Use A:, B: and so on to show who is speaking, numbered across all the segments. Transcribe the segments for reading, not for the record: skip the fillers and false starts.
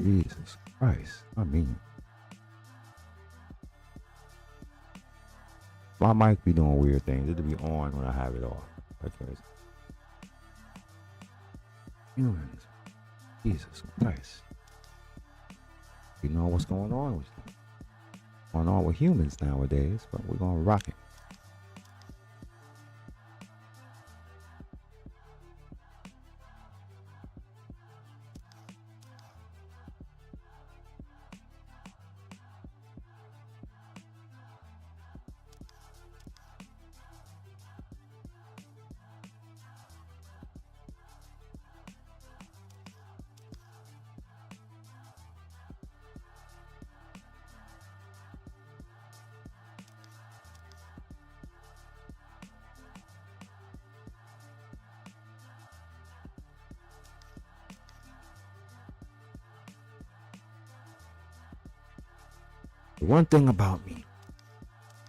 A: Jesus Christ. I mean, my mic be doing weird things. It'll be on when I have it off. Okay. Humans. Jesus Christ. You know what's going on with humans nowadays, but we're gonna rock it. The one thing about me,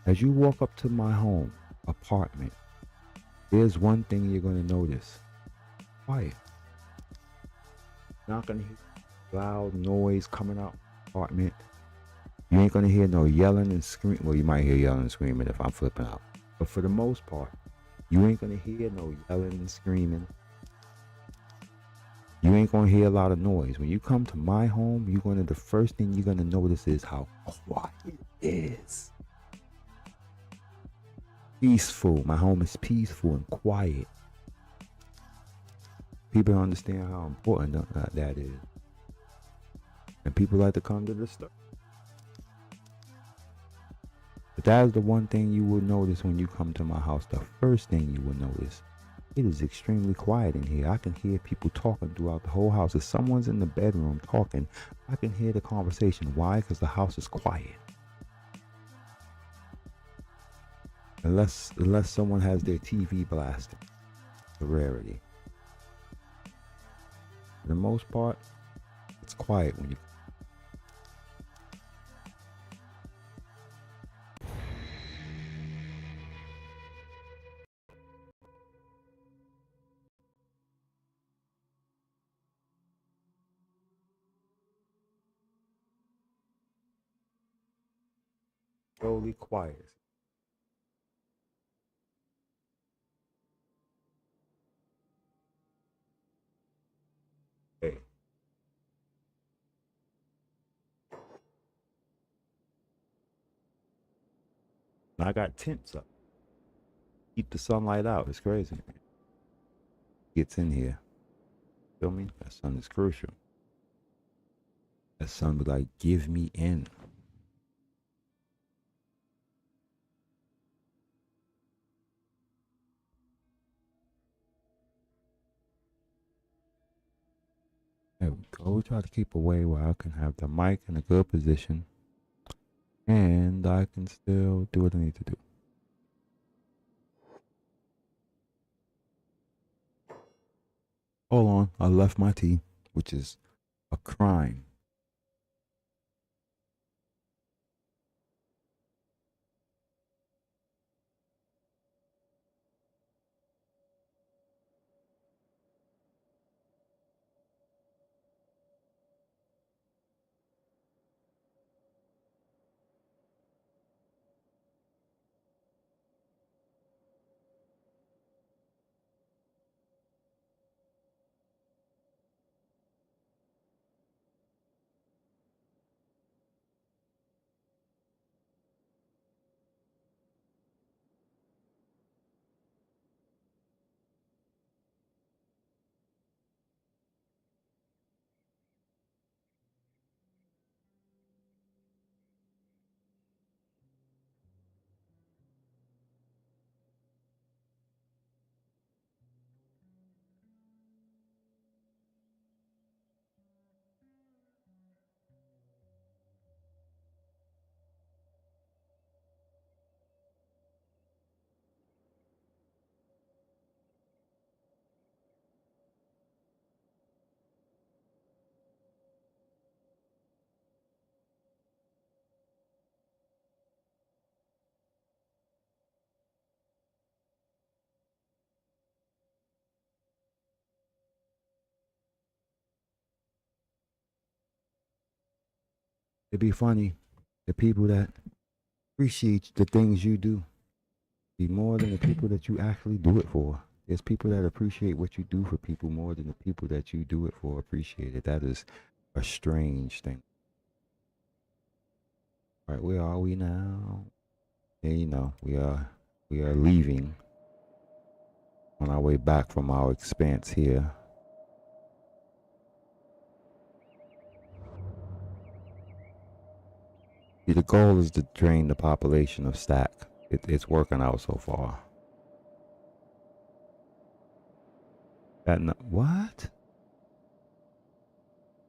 A: as you walk up to my home, apartment, there's one thing you're gonna notice. Quiet. You're not gonna hear loud noise coming out of the apartment. You ain't gonna hear no yelling and screaming. Well, you might hear yelling and screaming if I'm flipping out. But for the most part, you ain't gonna hear no yelling and screaming. You ain't gonna hear a lot of noise. When you come to my home, the first thing you're gonna notice is how quiet it is. Peaceful. My home is peaceful and quiet. People don't understand how important that is. And people like to come to the store. But that is the one thing you will notice when you come to my house. The first thing you will notice. It is extremely quiet in here. I can hear people talking throughout the whole house. If someone's in the bedroom talking, I can hear the conversation. Why? Because the house is quiet. Unless someone has their TV blasting. It's a rarity. For the most part, it's quiet when you. Totally quiet. Hey. I got tents up. Keep the sunlight out. It's crazy. Gets in here. Feel me? That sun is crucial. That sun be like, give me in. There we go. We try to keep away where I can have the mic in a good position. And I can still do what I need to do. Hold on. I left my tea, which is a crime. It'd be funny. The people that appreciate the things you do be more than the people that you actually do it for. There's people that appreciate what you do for people more than the people that you do it for appreciate it. That is a strange thing. All right, where are we now? Yeah, you know, we are leaving on our way back from our expanse here. See, the goal is to drain the population of Stack. It's working out so far. What?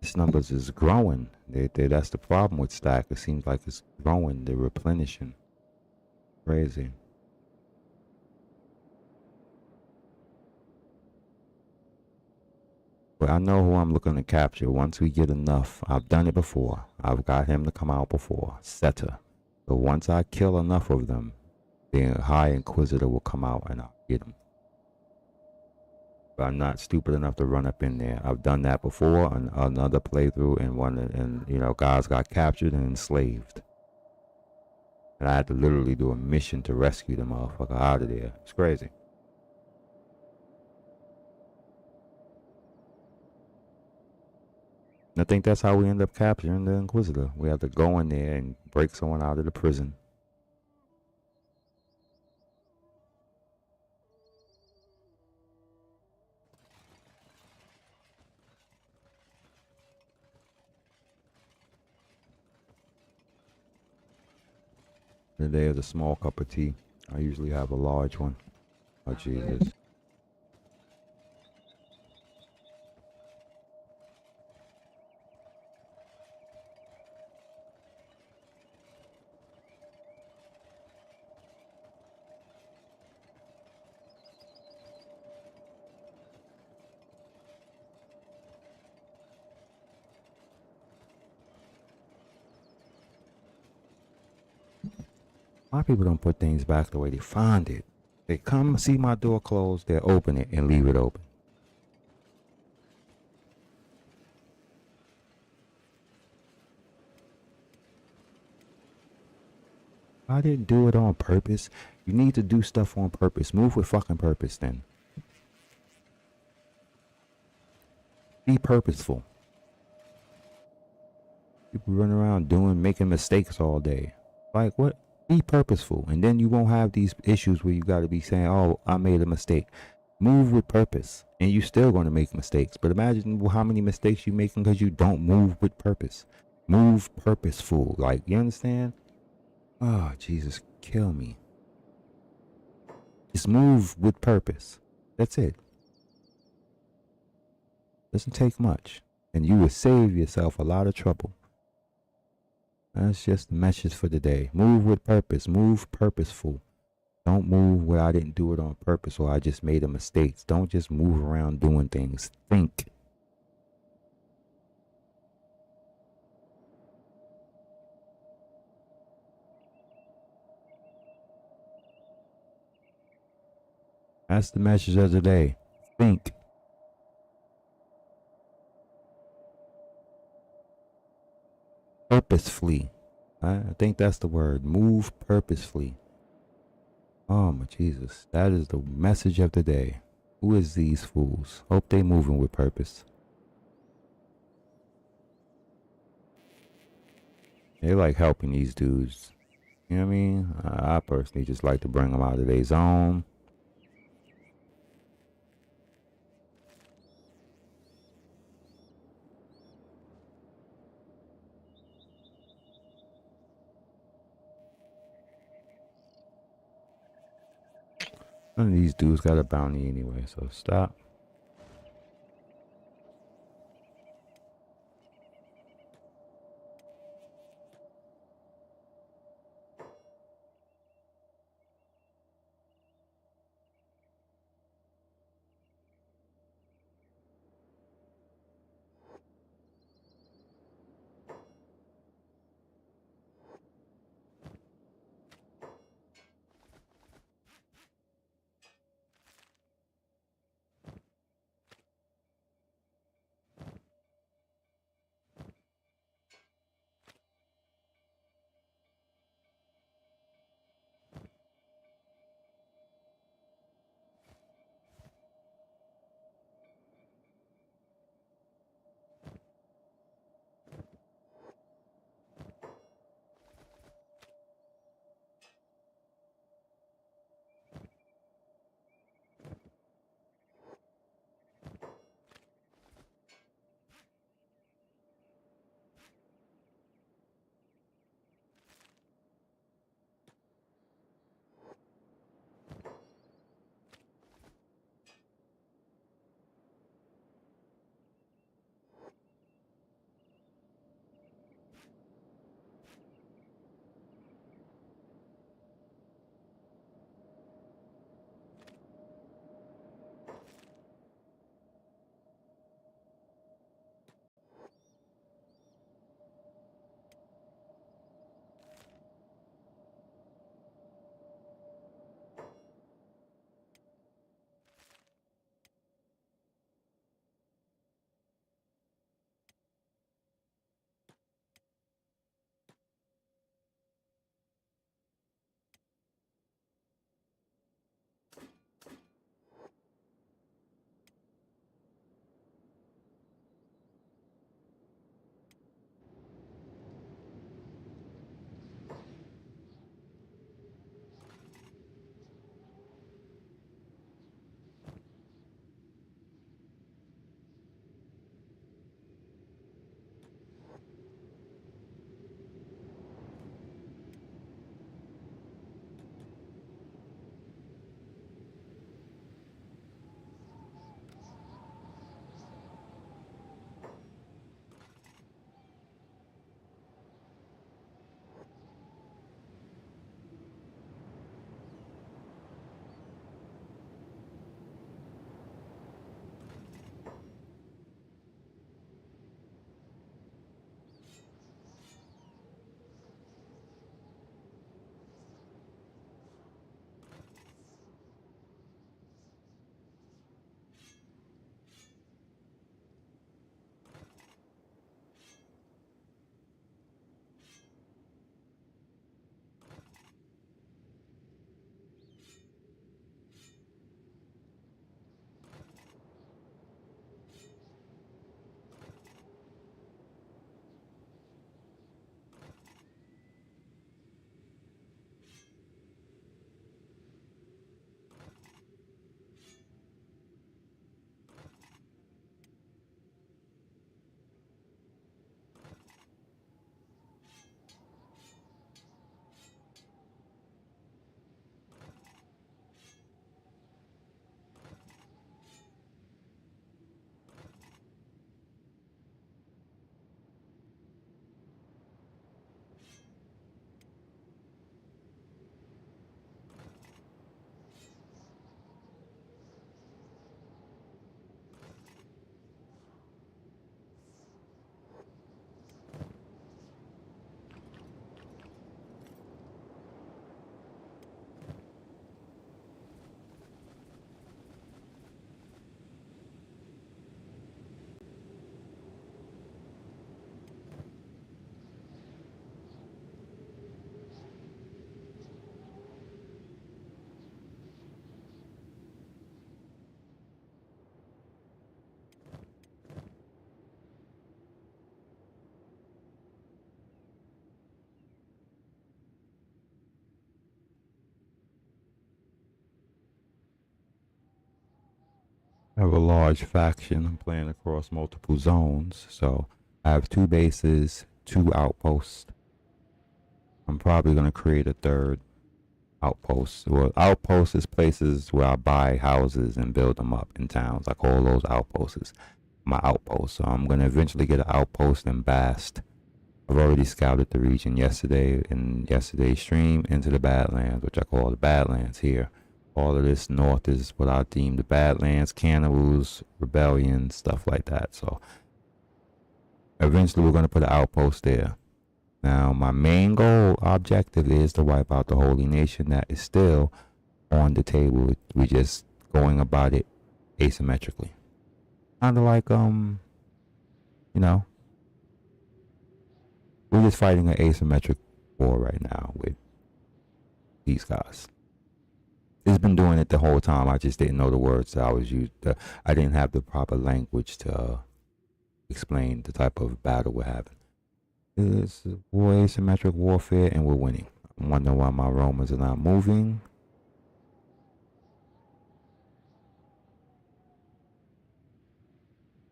A: This numbers is growing. That's the problem with Stack. It seems like it's growing. They're replenishing. Crazy. But I know who I'm looking to capture once we get enough. I've done it before. I've got him to come out before. Seta. So once I kill enough of them, the High Inquisitor will come out and I'll get him. But I'm not stupid enough to run up in there. I've done that before on another playthrough, and you know, guys got captured and enslaved. And I had to literally do a mission to rescue the motherfucker out of there. It's crazy. I think that's how we end up capturing the Inquisitor. We have to go in there and break someone out of the prison. Today is a small cup of tea. I usually have a large one. Oh, Jesus. Why people don't put things back the way they find it? They come see my door closed, they'll open it and leave it open. I didn't do it on purpose. You need to do stuff on purpose. Move with fucking purpose then. Be purposeful. People run around making mistakes all day. Like what? Be purposeful, and then you won't have these issues where you got to be saying, "Oh, I made a mistake." Move with purpose, and you're still going to make mistakes. But imagine how many mistakes you're making because you don't move with purpose. Move purposeful. Like, you understand? Oh, Jesus, kill me. Just move with purpose. That's it. Doesn't take much, and you will save yourself a lot of trouble. That's just the message for today. Move with purpose. Move purposeful. Don't move where I didn't do it on purpose or I just made a mistake. Don't just move around doing things. Think. That's the message of the day. Think. Purposefully. I think that's the word. Move purposefully. Oh my Jesus. That is the message of the day. Who is these fools? Hope they moving with purpose. They like helping these dudes. You know what I mean? I personally just like to bring them out of their zone. None of these dudes got a bounty anyway, so stop. I have a large faction. I'm playing across multiple zones. So I have 2 bases, 2 outposts. I'm probably going to create a third outpost. Well, outposts is places where I buy houses and build them up in towns. I call those outposts my outposts. So I'm going to eventually get an outpost in Bast. I've already scouted the region yesterday in yesterday's stream into the Badlands, which I call the Badlands here. All of this north is what I deem the Badlands, cannibals, rebellion, stuff like that. So eventually we're going to put an outpost there. Now, my main goal, objective is to wipe out the Holy Nation. That is still on the table. We're just going about it asymmetrically. Kind of like, you know, we're just fighting an asymmetric war right now with these guys. It's been doing it the whole time. I just didn't know the words that I was using. I didn't have the proper language to explain the type of battle we're having. It's war, asymmetric warfare, and we're winning. I'm wondering why my Romans are not moving.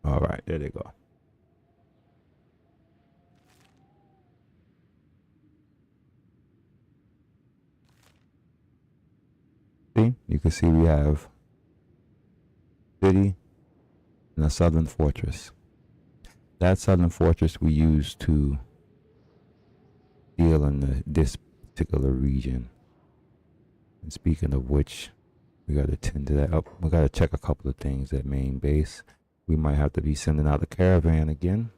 A: All right, there they go. See, you can see we have city and a southern fortress. That southern fortress we use to deal in this particular region. And speaking of which, we got to tend to that up. We got to check a couple of things at main base. We might have to be sending out a caravan again.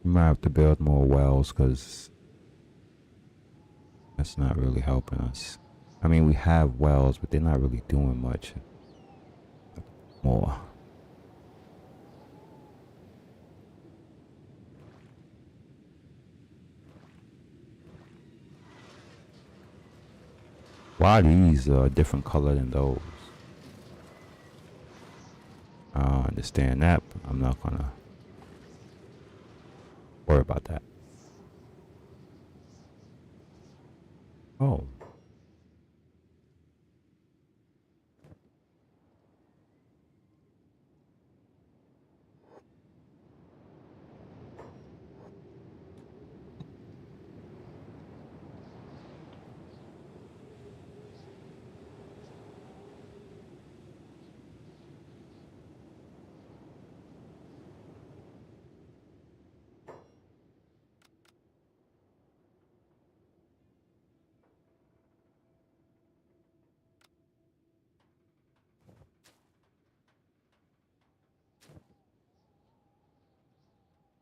A: We might have to build more wells because that's not really helping us. I mean, we have wells, but they're not really doing much more. Why these are a different color than those? I don't understand that, but I'm not gonna worry about that. Oh.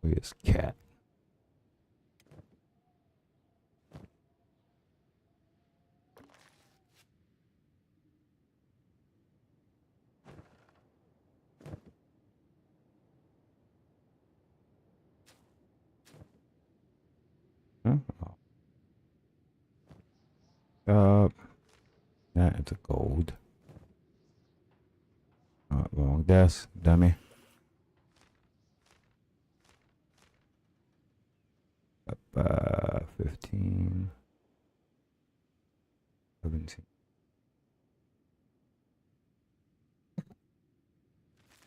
A: Where's cat? Huh? Oh. That is a gold. Wrong desk, dummy. 15, 17.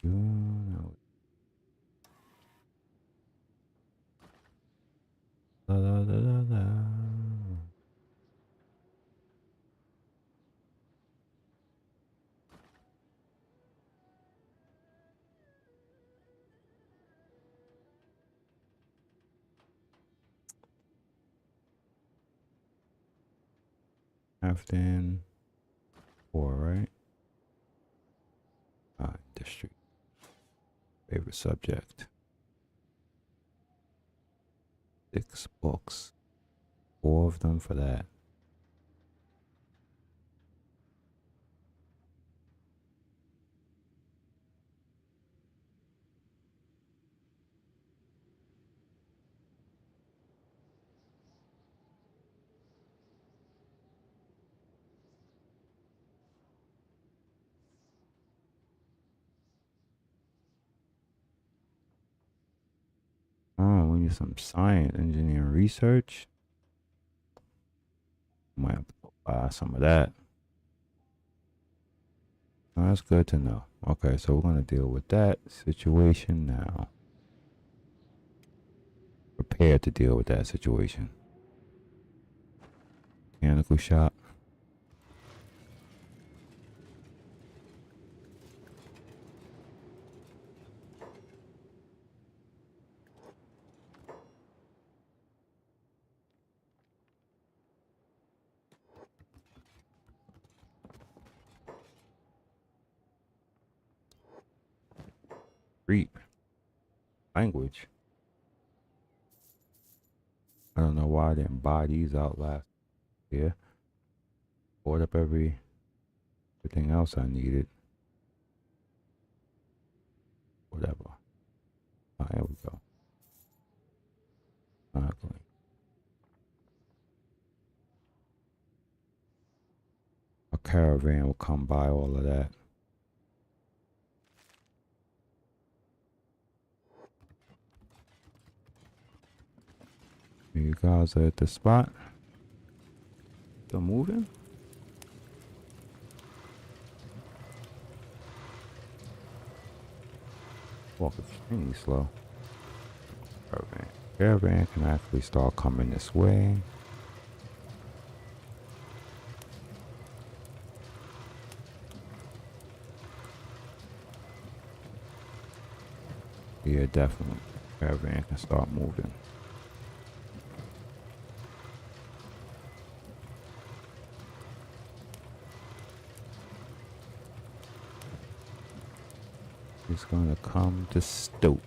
A: No. La, la, la, la, la. Afton 4, right? District. Favorite subject. 6 books. 4 of them for that. doing some science, engineering research. Might have to go buy some of that. Oh, that's good to know. Okay, so we're gonna deal with that situation now. Prepared to deal with that situation. Mechanical shop. Reap. Language. I don't know why I didn't buy these out last year. Bought up everything else I needed. Whatever. Oh, here we go. Snorkeling. A caravan will come by all of that. You guys are at the spot. Still moving? Walk extremely slow. Caravan. Caravan can actually start coming this way. Yeah, definitely. Caravan can start moving. It's gonna come to Stoke.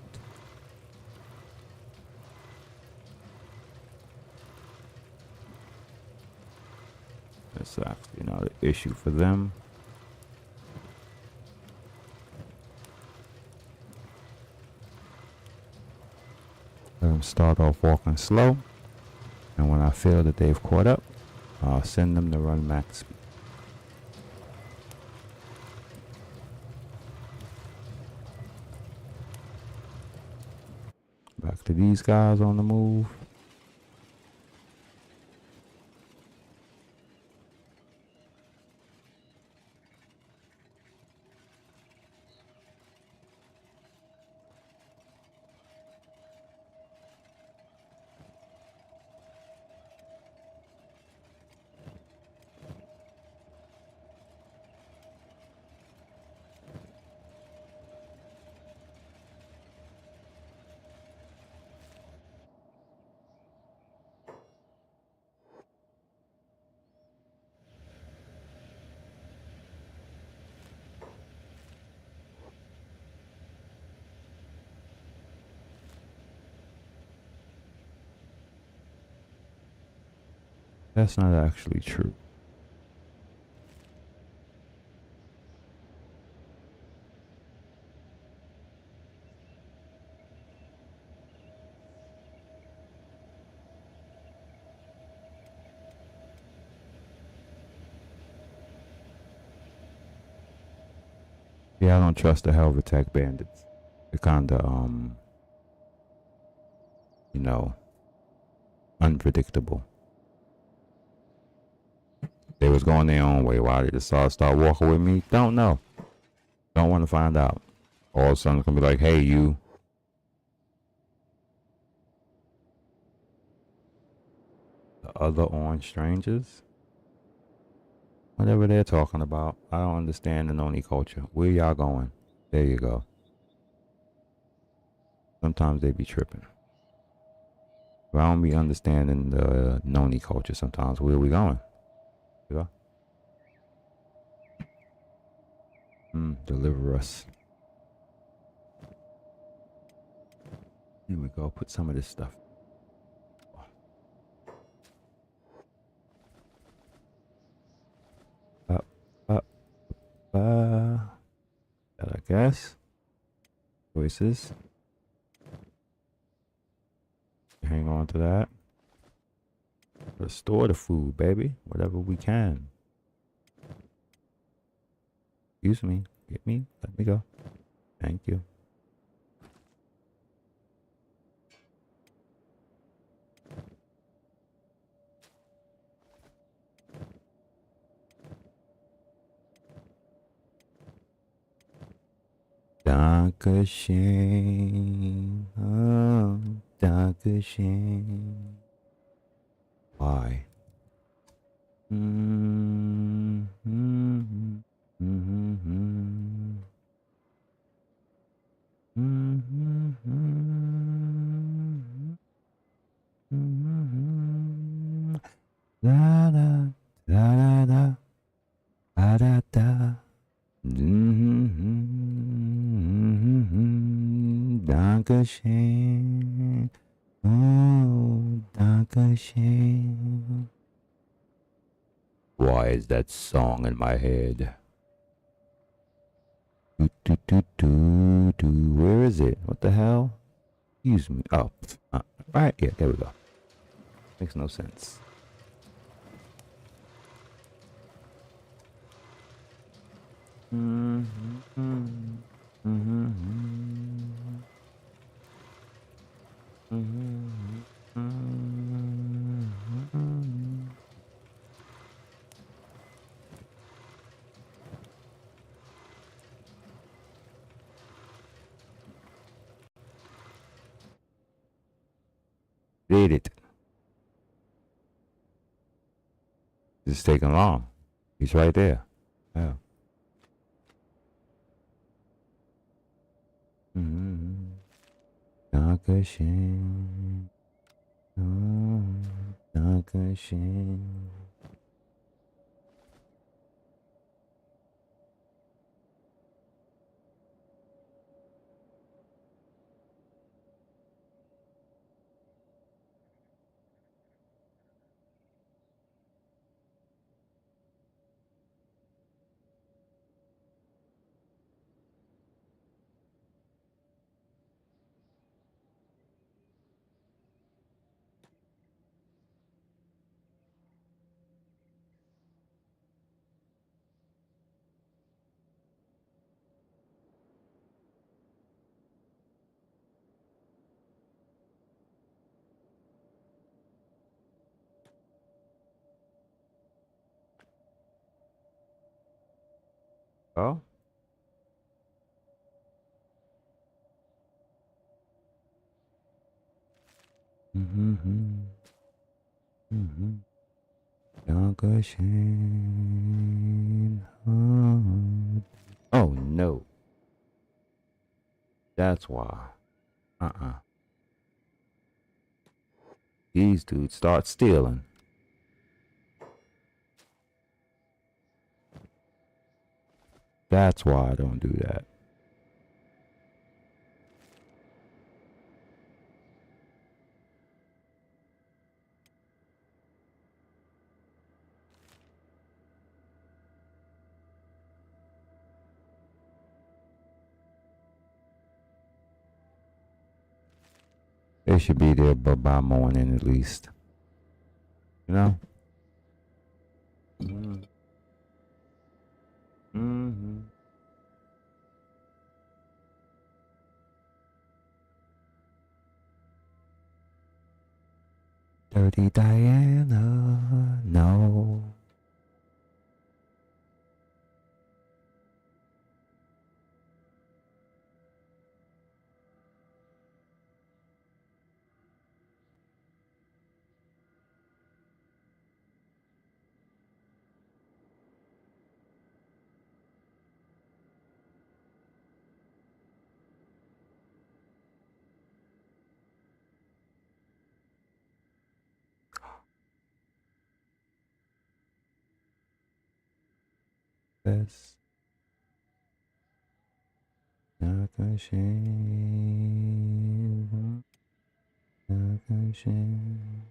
A: That's actually not an issue for them. Let them start off walking slow. And when I feel that they've caught up, I'll send them to run max speed. Back to these guys on the move. That's not actually true. Yeah, I don't trust the Helvetech bandits. They're kinda, you know, unpredictable. They was going their own way. Why they decided to start walking with me? Don't know. Don't want to find out. All of a sudden it's gonna be like, hey, you. The other orange strangers? Whatever they're talking about. I don't understand the Noni culture. Where y'all going? There you go. Sometimes they be tripping. But I don't be understanding the Noni culture sometimes. Where are we going? You go. Deliver us. Here we go. Put some of this stuff. That I guess. Choices. Hang on to that. Restore the food, baby. Whatever we can. Excuse me. Get me. Let me go. Thank you. Dankeschön. Oh, Dankeschön. Why? Mm-hmm. Mm-hmm. Mm-hmm. Mm-hmm. Mm-hmm. Da da da da da da da. Mm-hmm. Dankeschön. Oh, Dankeschön. Why is that song in my head? Do, do, do, do, do. Where is it? What the hell? Excuse me. Oh, right. Yeah, there we go. Makes no sense. Mm-hmm. Mm-hmm. Mm-hmm. Mm-hmm. Read it. It's taking long. He's right there. Yeah. Mm-hmm. Dankeschön. Oh, Dankeschön. Oh? Mm-hmm. Mm-hmm. Dankeschön. Oh no. That's why. Uh-uh. These dudes start stealing. That's why I don't do that. They should be there by morning at least. You know? Mm-hmm. Mm-hmm. Dirty Diana. No. Yes. Dankeschön. Dankeschön.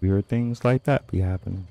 A: You heard things like that be happening.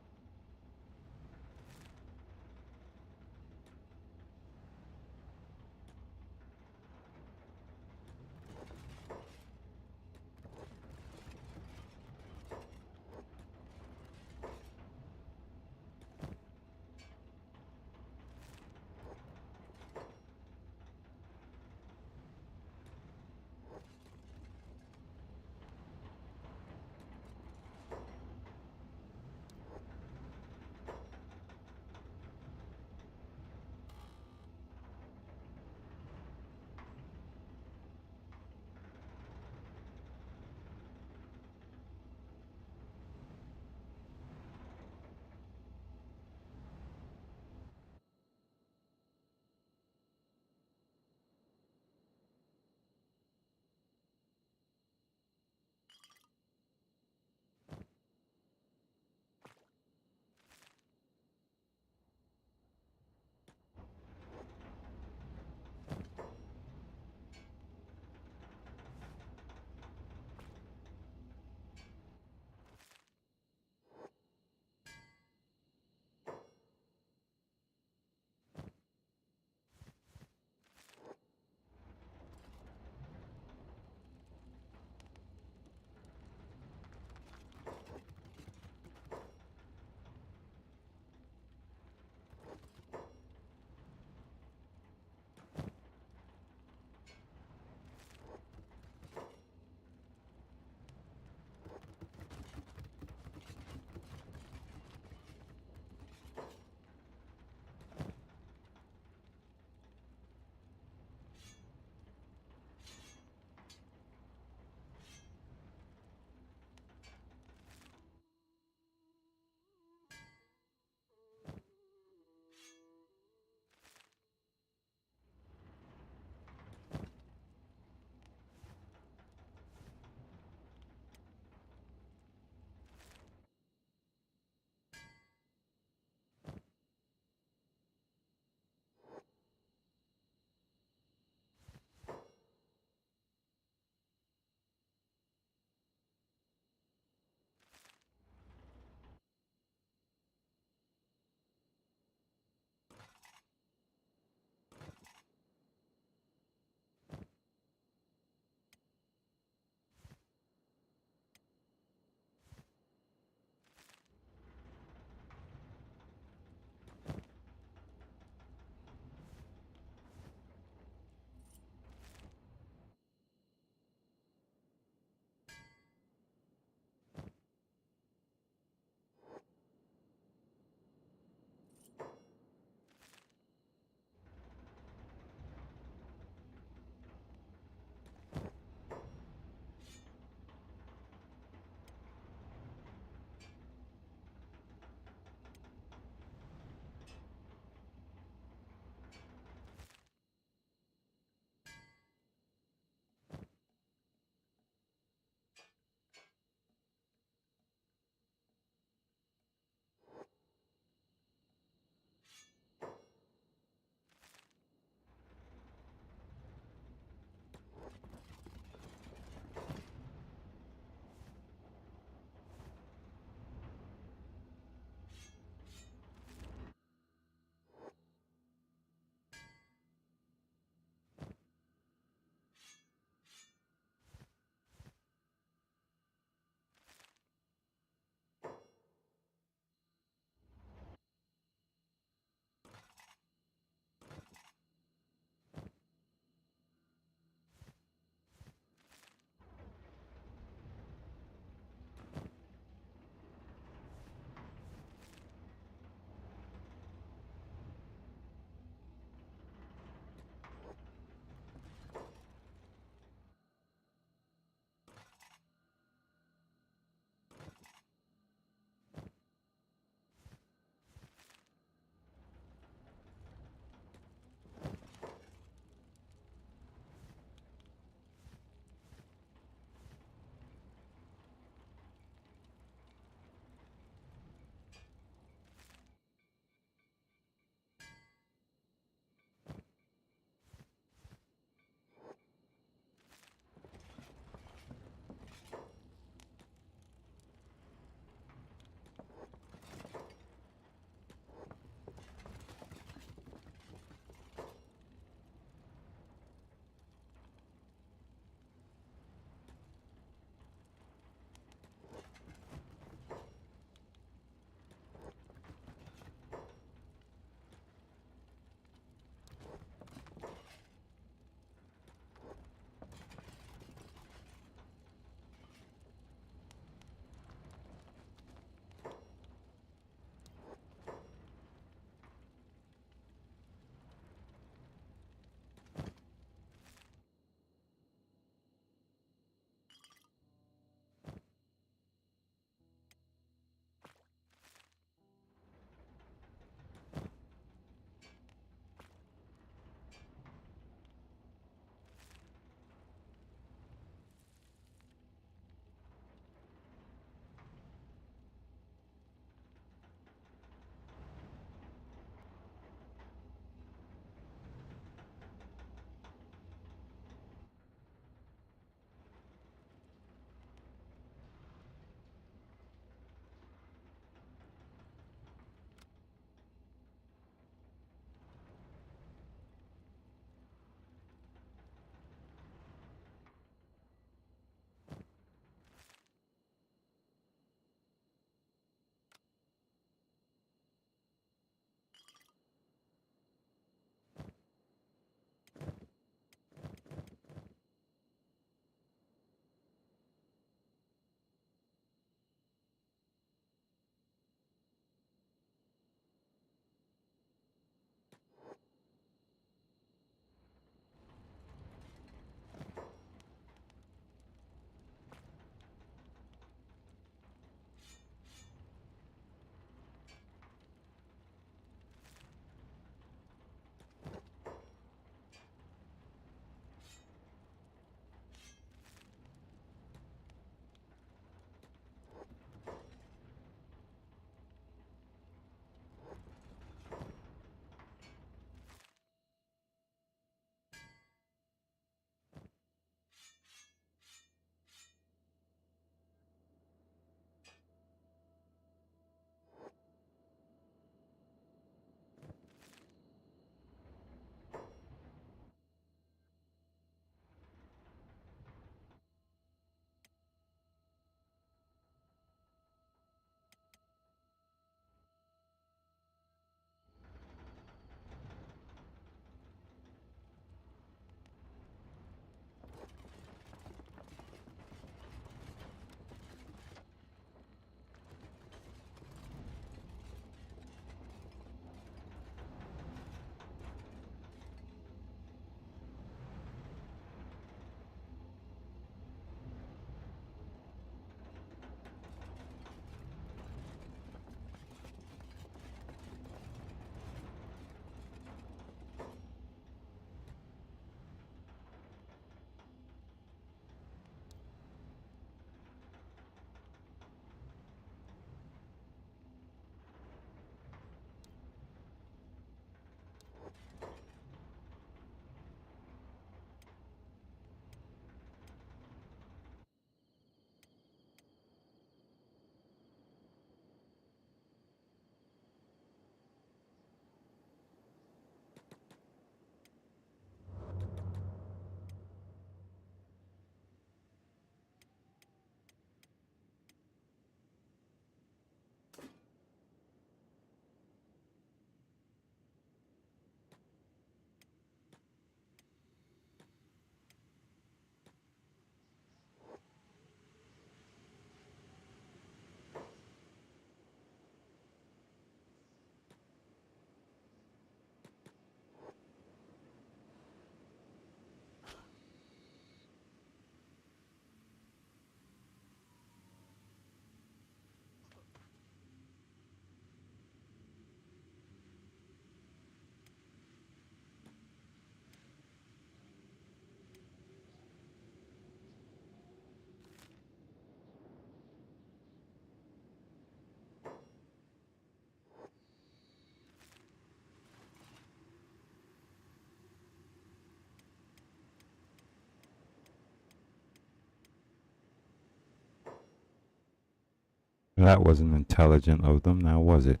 A: That wasn't intelligent of them, now was it?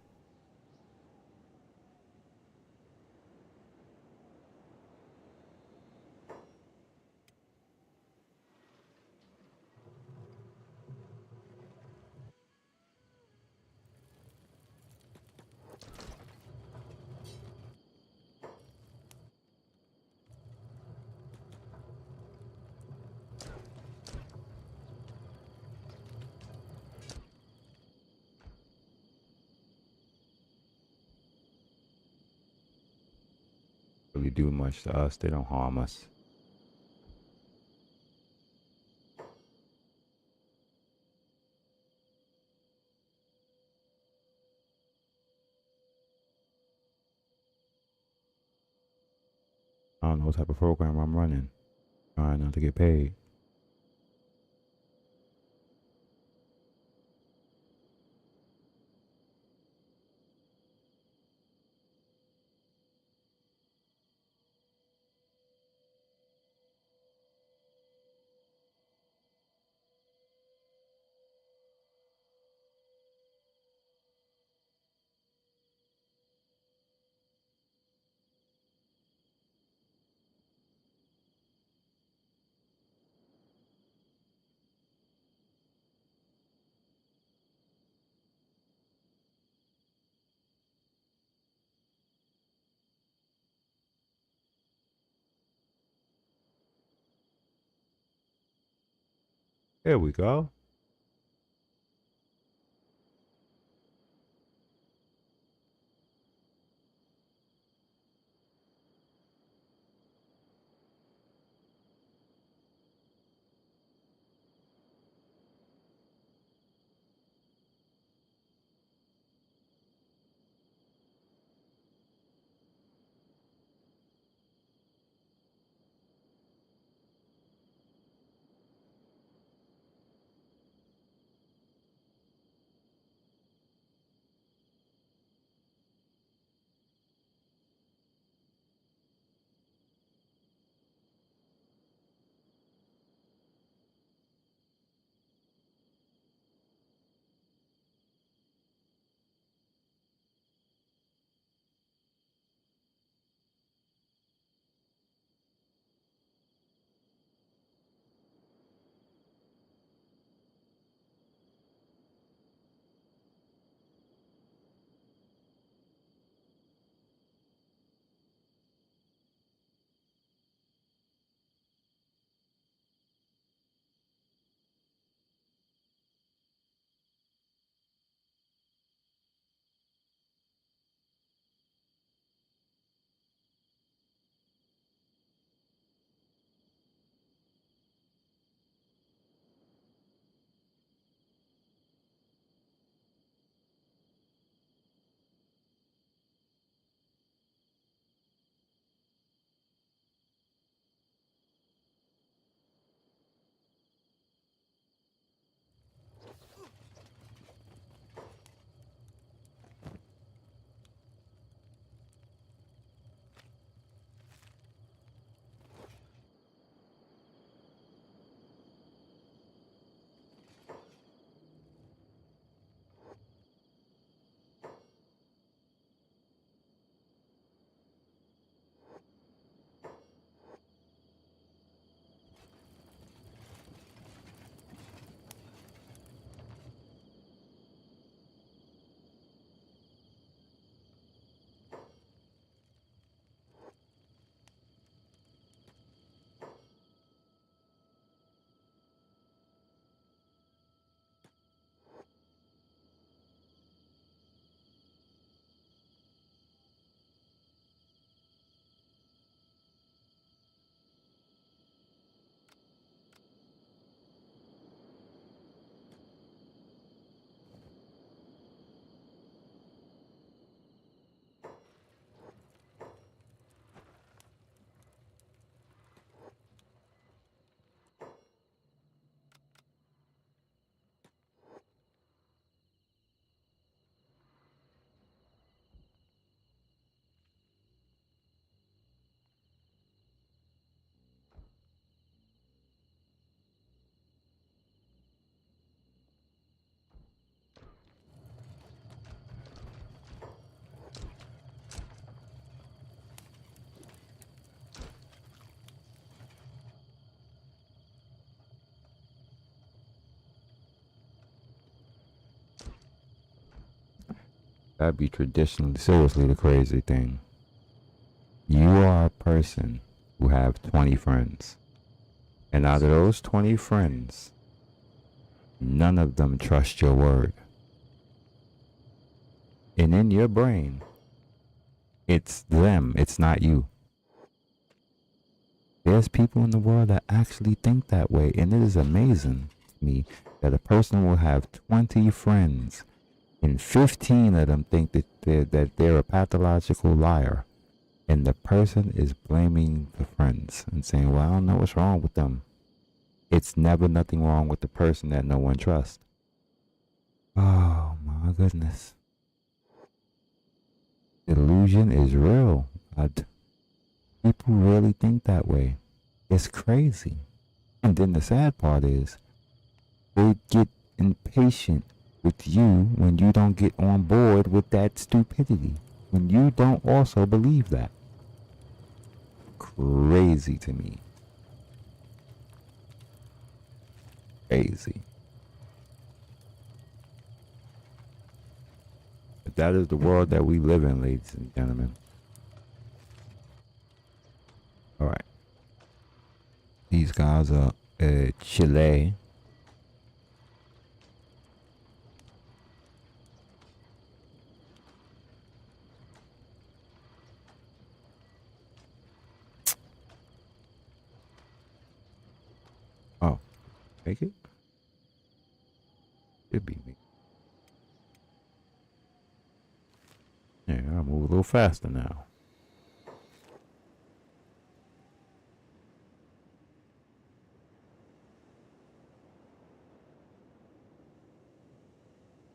A: Really do much to us. They don't harm us. I don't know what type of program I'm running. Trying not to get paid. There we go. That'd be traditionally, seriously, the crazy thing. You are a person who have 20 friends. And out of those 20 friends, none of them trust your word. And in your brain, it's them, it's not you. There's people in the world that actually think that way, and it is amazing to me that a person will have 20 friends and 15 of them think that they're a pathological liar. And the person is blaming the friends and saying, well, I don't know what's wrong with them. It's never nothing wrong with the person that no one trusts. Oh my goodness. Illusion is real. People really think that way. It's crazy. And then the sad part is they get impatient with you when you don't get on board with that stupidity. When you don't also believe that. Crazy to me. Crazy. But that is the world that we live in, ladies and gentlemen. All right. These guys are Chile. Oh, make it? Should be me. Yeah, I'll move a little faster now.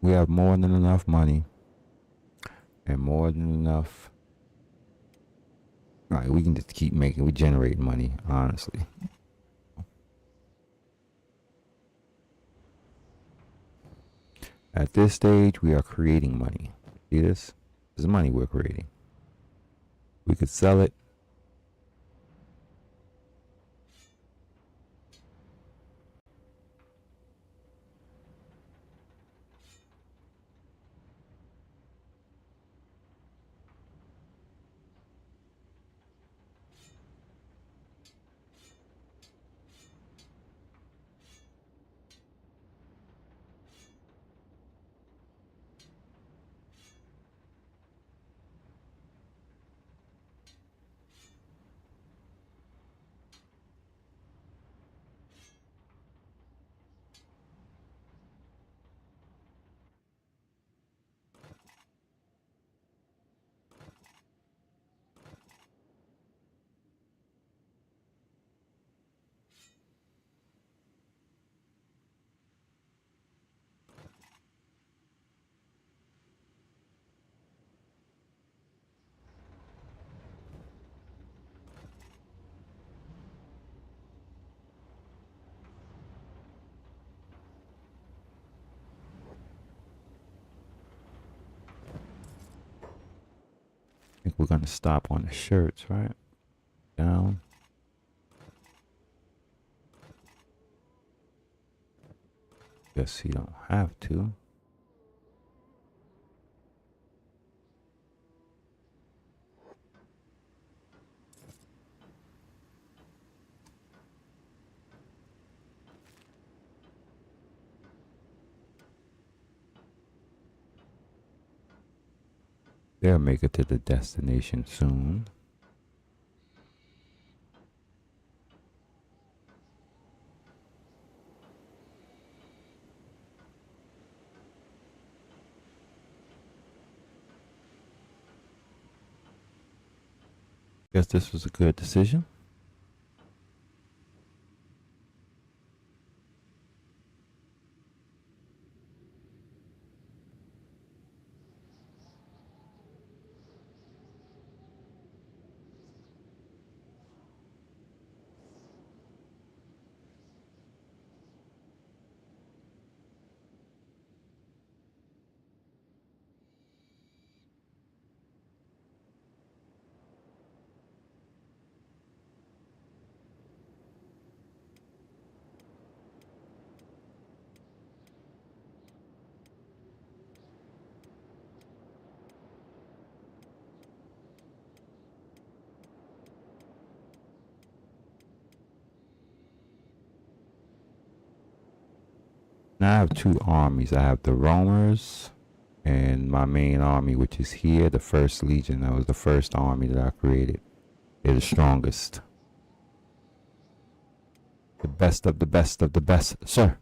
A: We have more than enough money and more than enough. All right, we can just keep making, we generate money, honestly. At this stage, we are creating money. See this? This is money we're creating. We could sell it. I think we're gonna stop on the shirts, right? Down. Guess you don't have to. They'll make it to the destination soon. Guess this was a good decision. Now I have two armies. I have the Romers and my main army, which is here, the First Legion. That was the first army that I created. They're the strongest. The best of the best of the best, sir.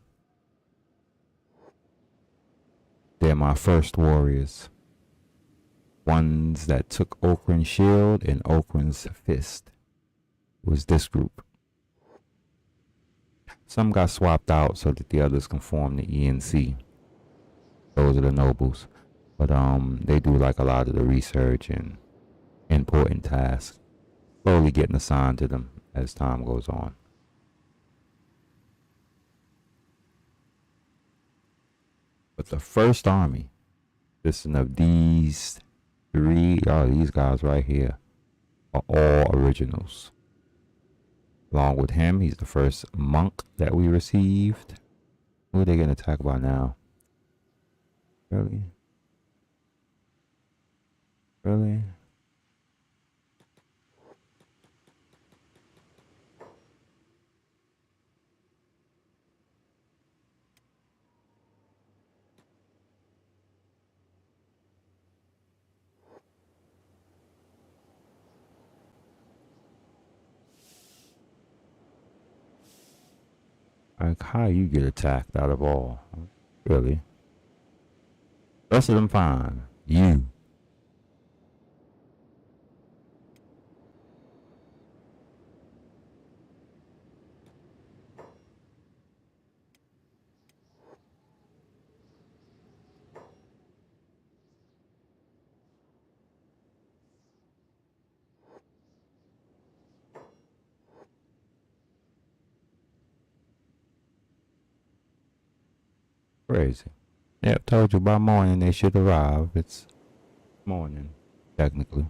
A: They're my first warriors. Ones that took Okran's shield and Okran's fist. Was this group. Some got swapped out so that the others can form the ENC. Those are the nobles. But they do like a lot of the research and important tasks. Slowly getting assigned to them as time goes on. But the first army, consisting of these three, these guys right here, are all originals. Along with him, he's the first monk that we received. Who are they going to attack by now? Really? Really? Like, how you get attacked out of all? Really? Rest of them fine. You. Crazy. Yep, told you by morning they should arrive. It's morning, technically.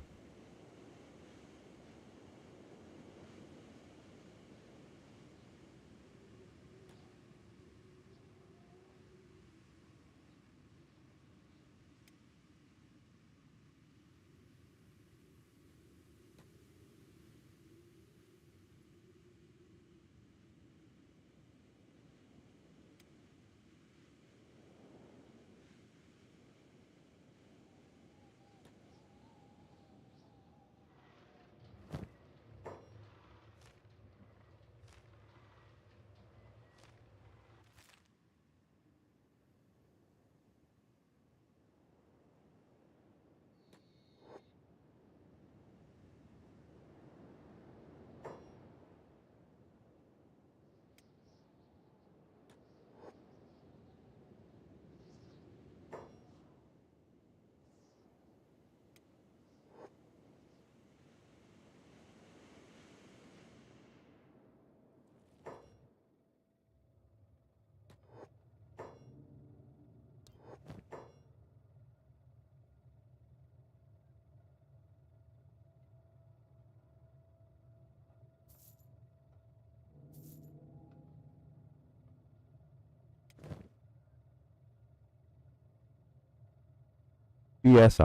A: Yes,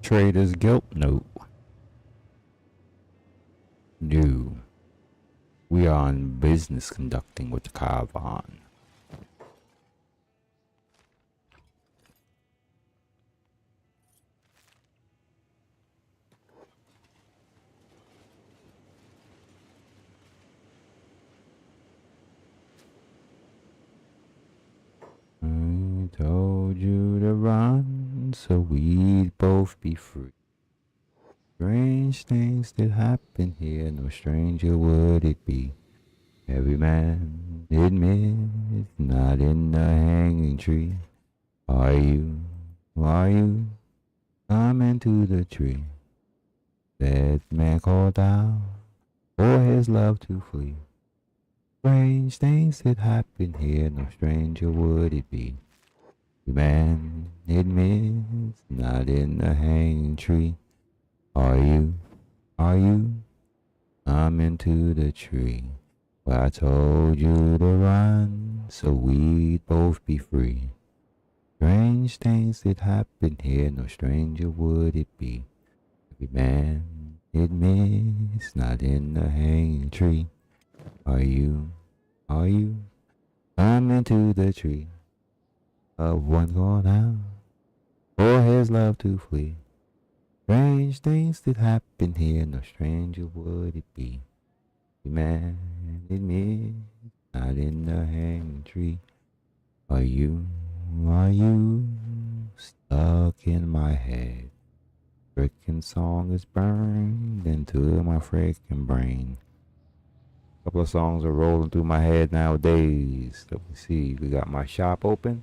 A: Trader's guilt? No. No. We are on business conducting with the caravan. I told you to run so we'd both be free. Strange things that happen here, no stranger would it be. Every man admits not in the hanging tree. Are you coming to the tree? That man called out for his love to flee. Strange things that happen here, no stranger would it be. The man admits not in the hanging tree. Are you coming to the tree? Well, I told you to run so we'd both be free. Strange things that happen here, no stranger would it be. Every man admits not in the hanging tree. Are you coming to the tree? Of one gone out for his love to flee. Strange things that happen here, no stranger would it be. The man admits not in the hanging tree. Are you stuck in my head? Frickin' song is burned into my frickin' brain. A couple of songs are rolling through my head nowadays. Let me see. We got my shop open.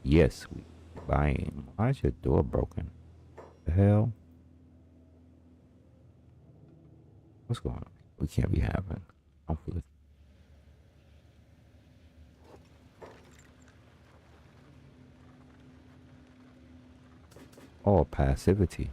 A: Yes, we buying. Why is your door broken? The hell? What's going on? We can't be having. I'm feeling. Oh, passivity.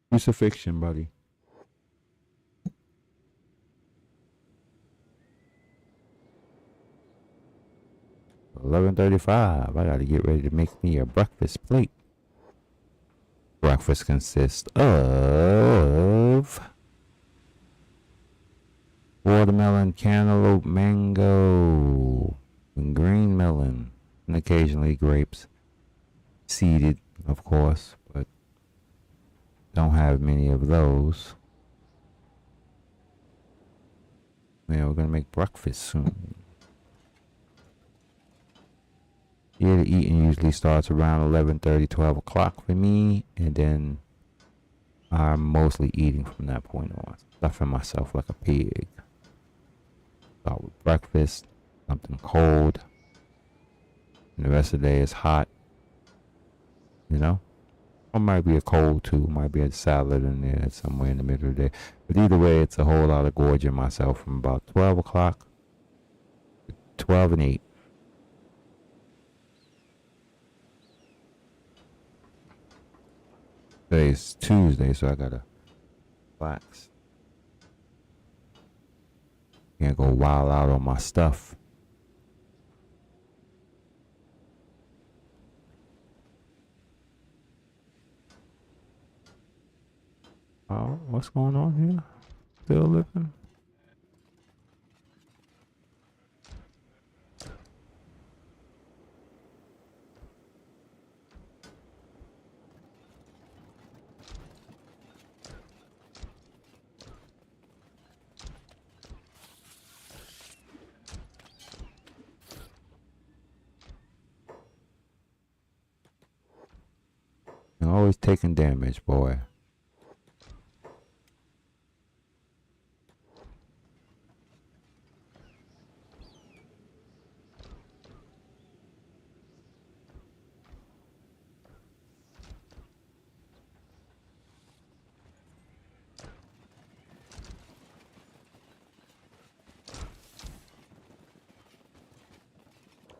A: Crucifixion, buddy. 11:35. I gotta get ready to make me a breakfast plate. Breakfast consists of watermelon, cantaloupe, mango, and green melon, and occasionally grapes. Seeded, of course, but don't have many of those. Yeah, we're gonna make breakfast soon. Yeah, the eating usually starts around 11:30, 12 o'clock for me, and then I'm mostly eating from that point on, stuffing myself like a pig. Start with breakfast, something cold, and the rest of the day is hot, you know? Or might be a cold too, might be a salad in there somewhere in the middle of the day. But either way, it's a whole lot of gorging myself from about 12 o'clock to 12 and 8. Today's Tuesday, so I gotta relax. Can't go wild out on my stuff. Oh, what's going on here? Still living? Always taking damage, boy.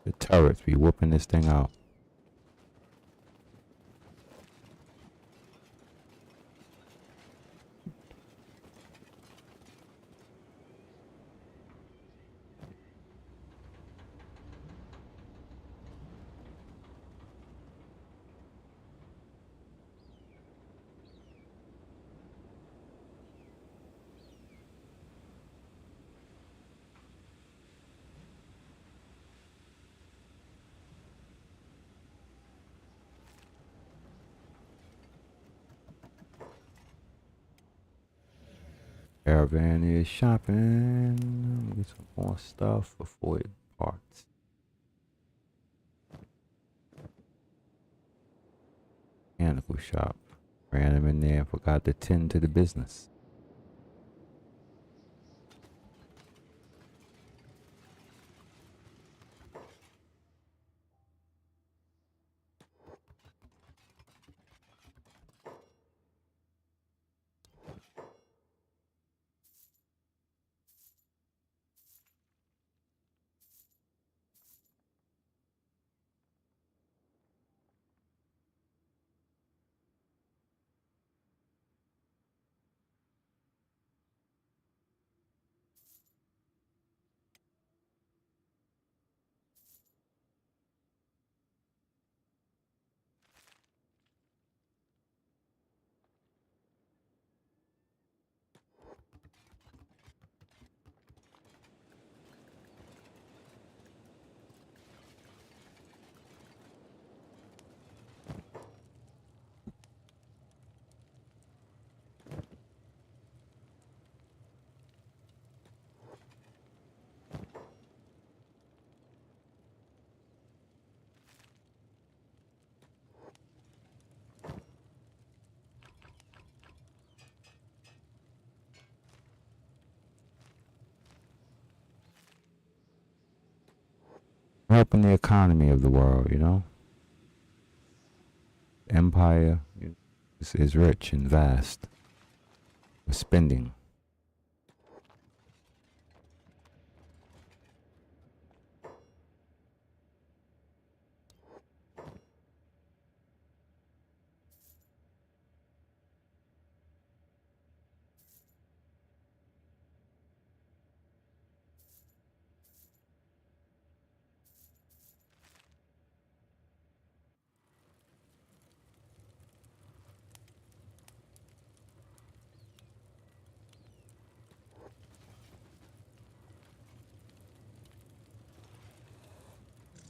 A: The turrets be whooping this thing out. Caravan is shopping. Get some more stuff before it parts. Mechanical shop. Ran him in there and forgot to tend to the business. Helping the economy of the world, you know? Empire is rich and vast. We're spending.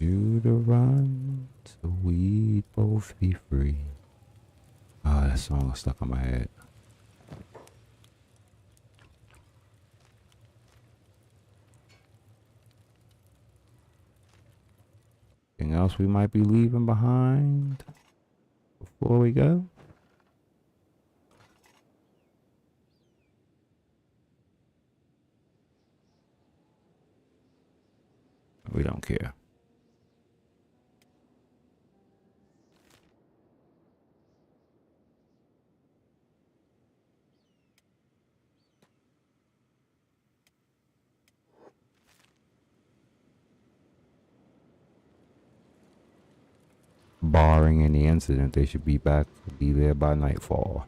A: Do the run so we both be free. Ah, that song is stuck on my head. Anything else we might be leaving behind before we go? We don't care. Barring any incident, they should be there by nightfall.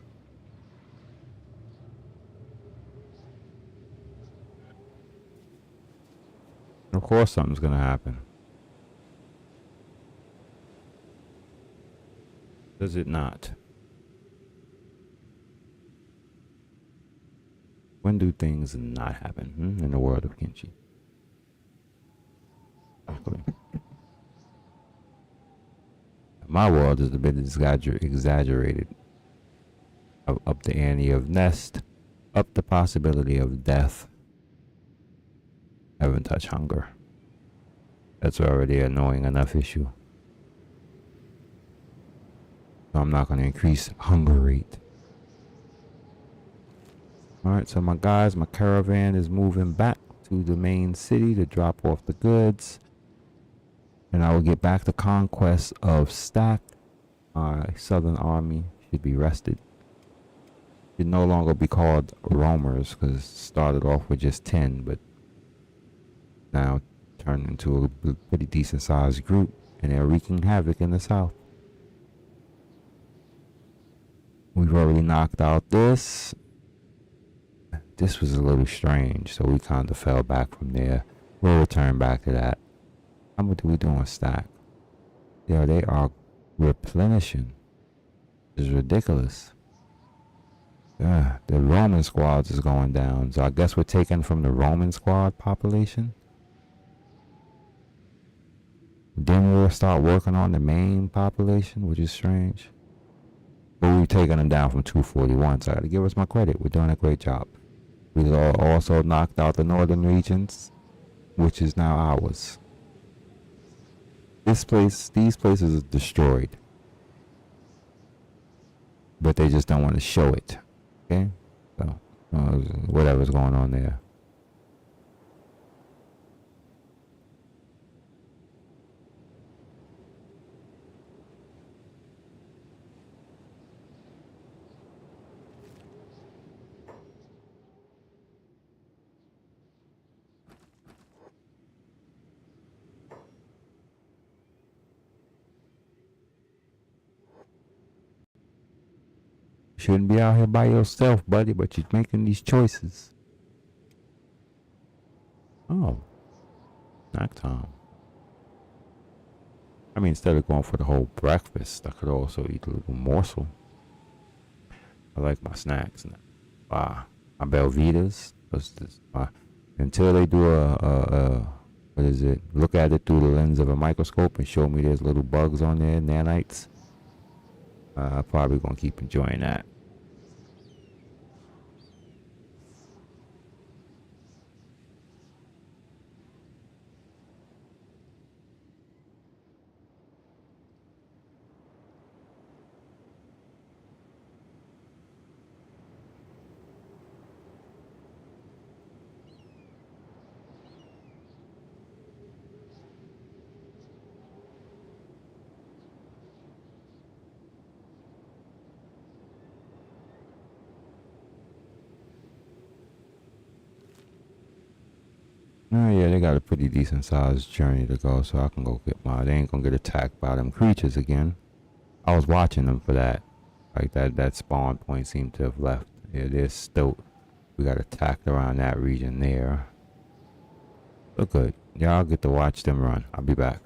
A: Of course something's gonna happen. Does it not? When do things not happen in the world of Kenshi? Exactly. My world is a bit exaggerated. Up the ante of nest, up the possibility of death. Haven't touched hunger. That's already an annoying enough issue. So I'm not going to increase hunger rate. All right, so my guys, my caravan is moving back to the main city to drop off the goods. And I will get back to conquest of Stack. My southern army should be rested. Should no longer be called roamers because it started off with just 10, but now turned into a pretty decent sized group, and they're wreaking havoc in the south. We've already knocked out this. This was a little strange, so we kind of fell back from there. We'll return back to that. How much do we do on Stack? Yeah, they are replenishing. This is ridiculous. Yeah, the Roman squads is going down, so I guess we're taking from the Roman squad population. Then we'll start working on the main population, which is strange. But we've taken them down from 241, so I gotta give us my credit. We're doing a great job. We also knocked out the northern regions, which is now ours. These places are destroyed. But they just don't want to show it. Okay? So, whatever's going on there. Shouldn't be out here by yourself, buddy, but you're making these choices. Oh, snack time. I mean, instead of going for the whole breakfast, I could also eat a little morsel. I like my snacks now. My Belvitas. Until they do what is it? Look at it through the lens of a microscope and show me there's little bugs on there, nanites. I'm probably gonna keep enjoying that. Oh yeah, they got a pretty decent sized journey to go, so I can go get my. They ain't gonna get attacked by them creatures again. I was watching them for that. Like that spawn point seemed to have left. Yeah, they're still. We got attacked around that region there. But good. Y'all get to watch them run. I'll be back.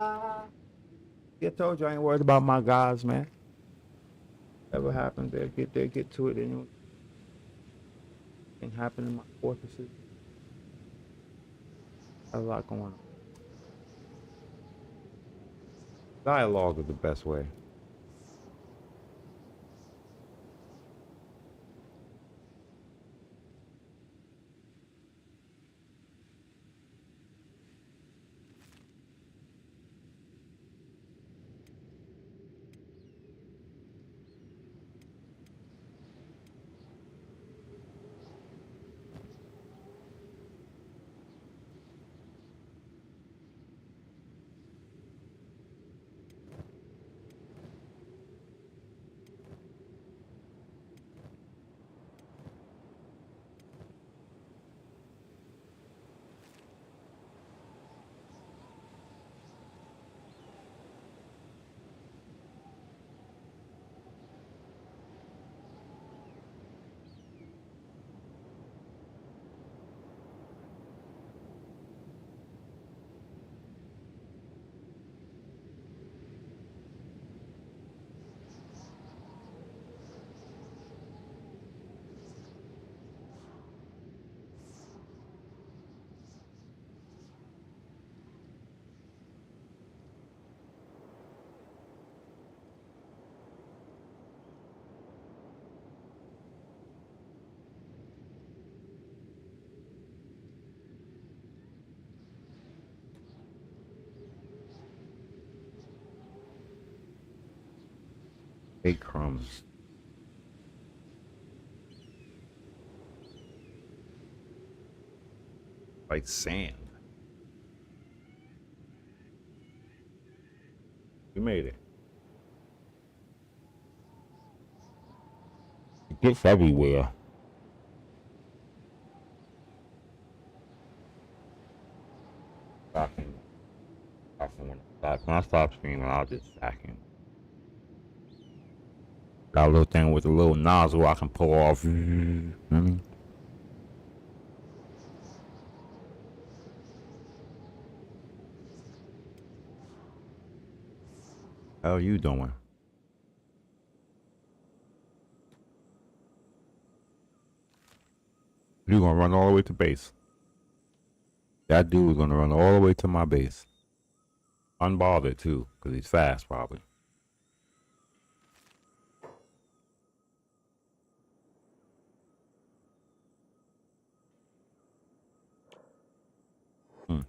A: I told you I ain't worried about my guys, man. Whatever happens, they'll get to it. Anything happen in my fortresses? Got a lot going on. Dialogue is the best way. Big crumbs. Like sand. We made it. It gets everywhere. Stocking. When I stop screaming, I'll just vacuum. Got a little thing with a little nozzle I can pull off. How you doing? You gonna run all the way to base. That dude is gonna run all the way to my base. Unbothered too, because he's fast probably. Hmm.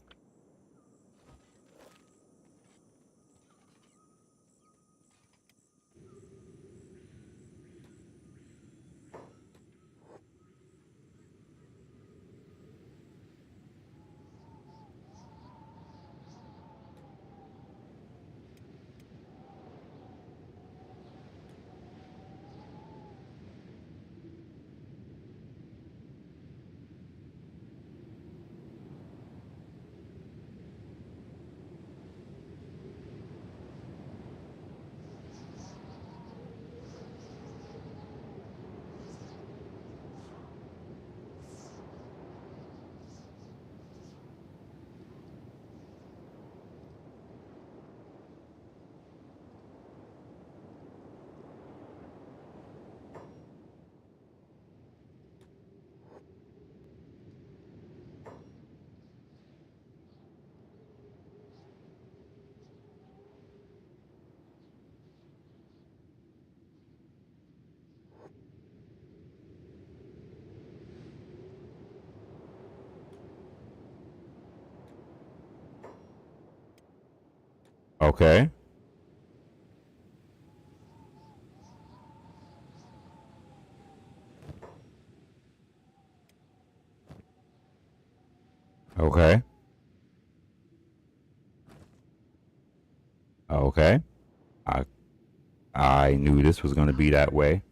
A: Okay. Okay. Okay. I I knew this was gonna be that way.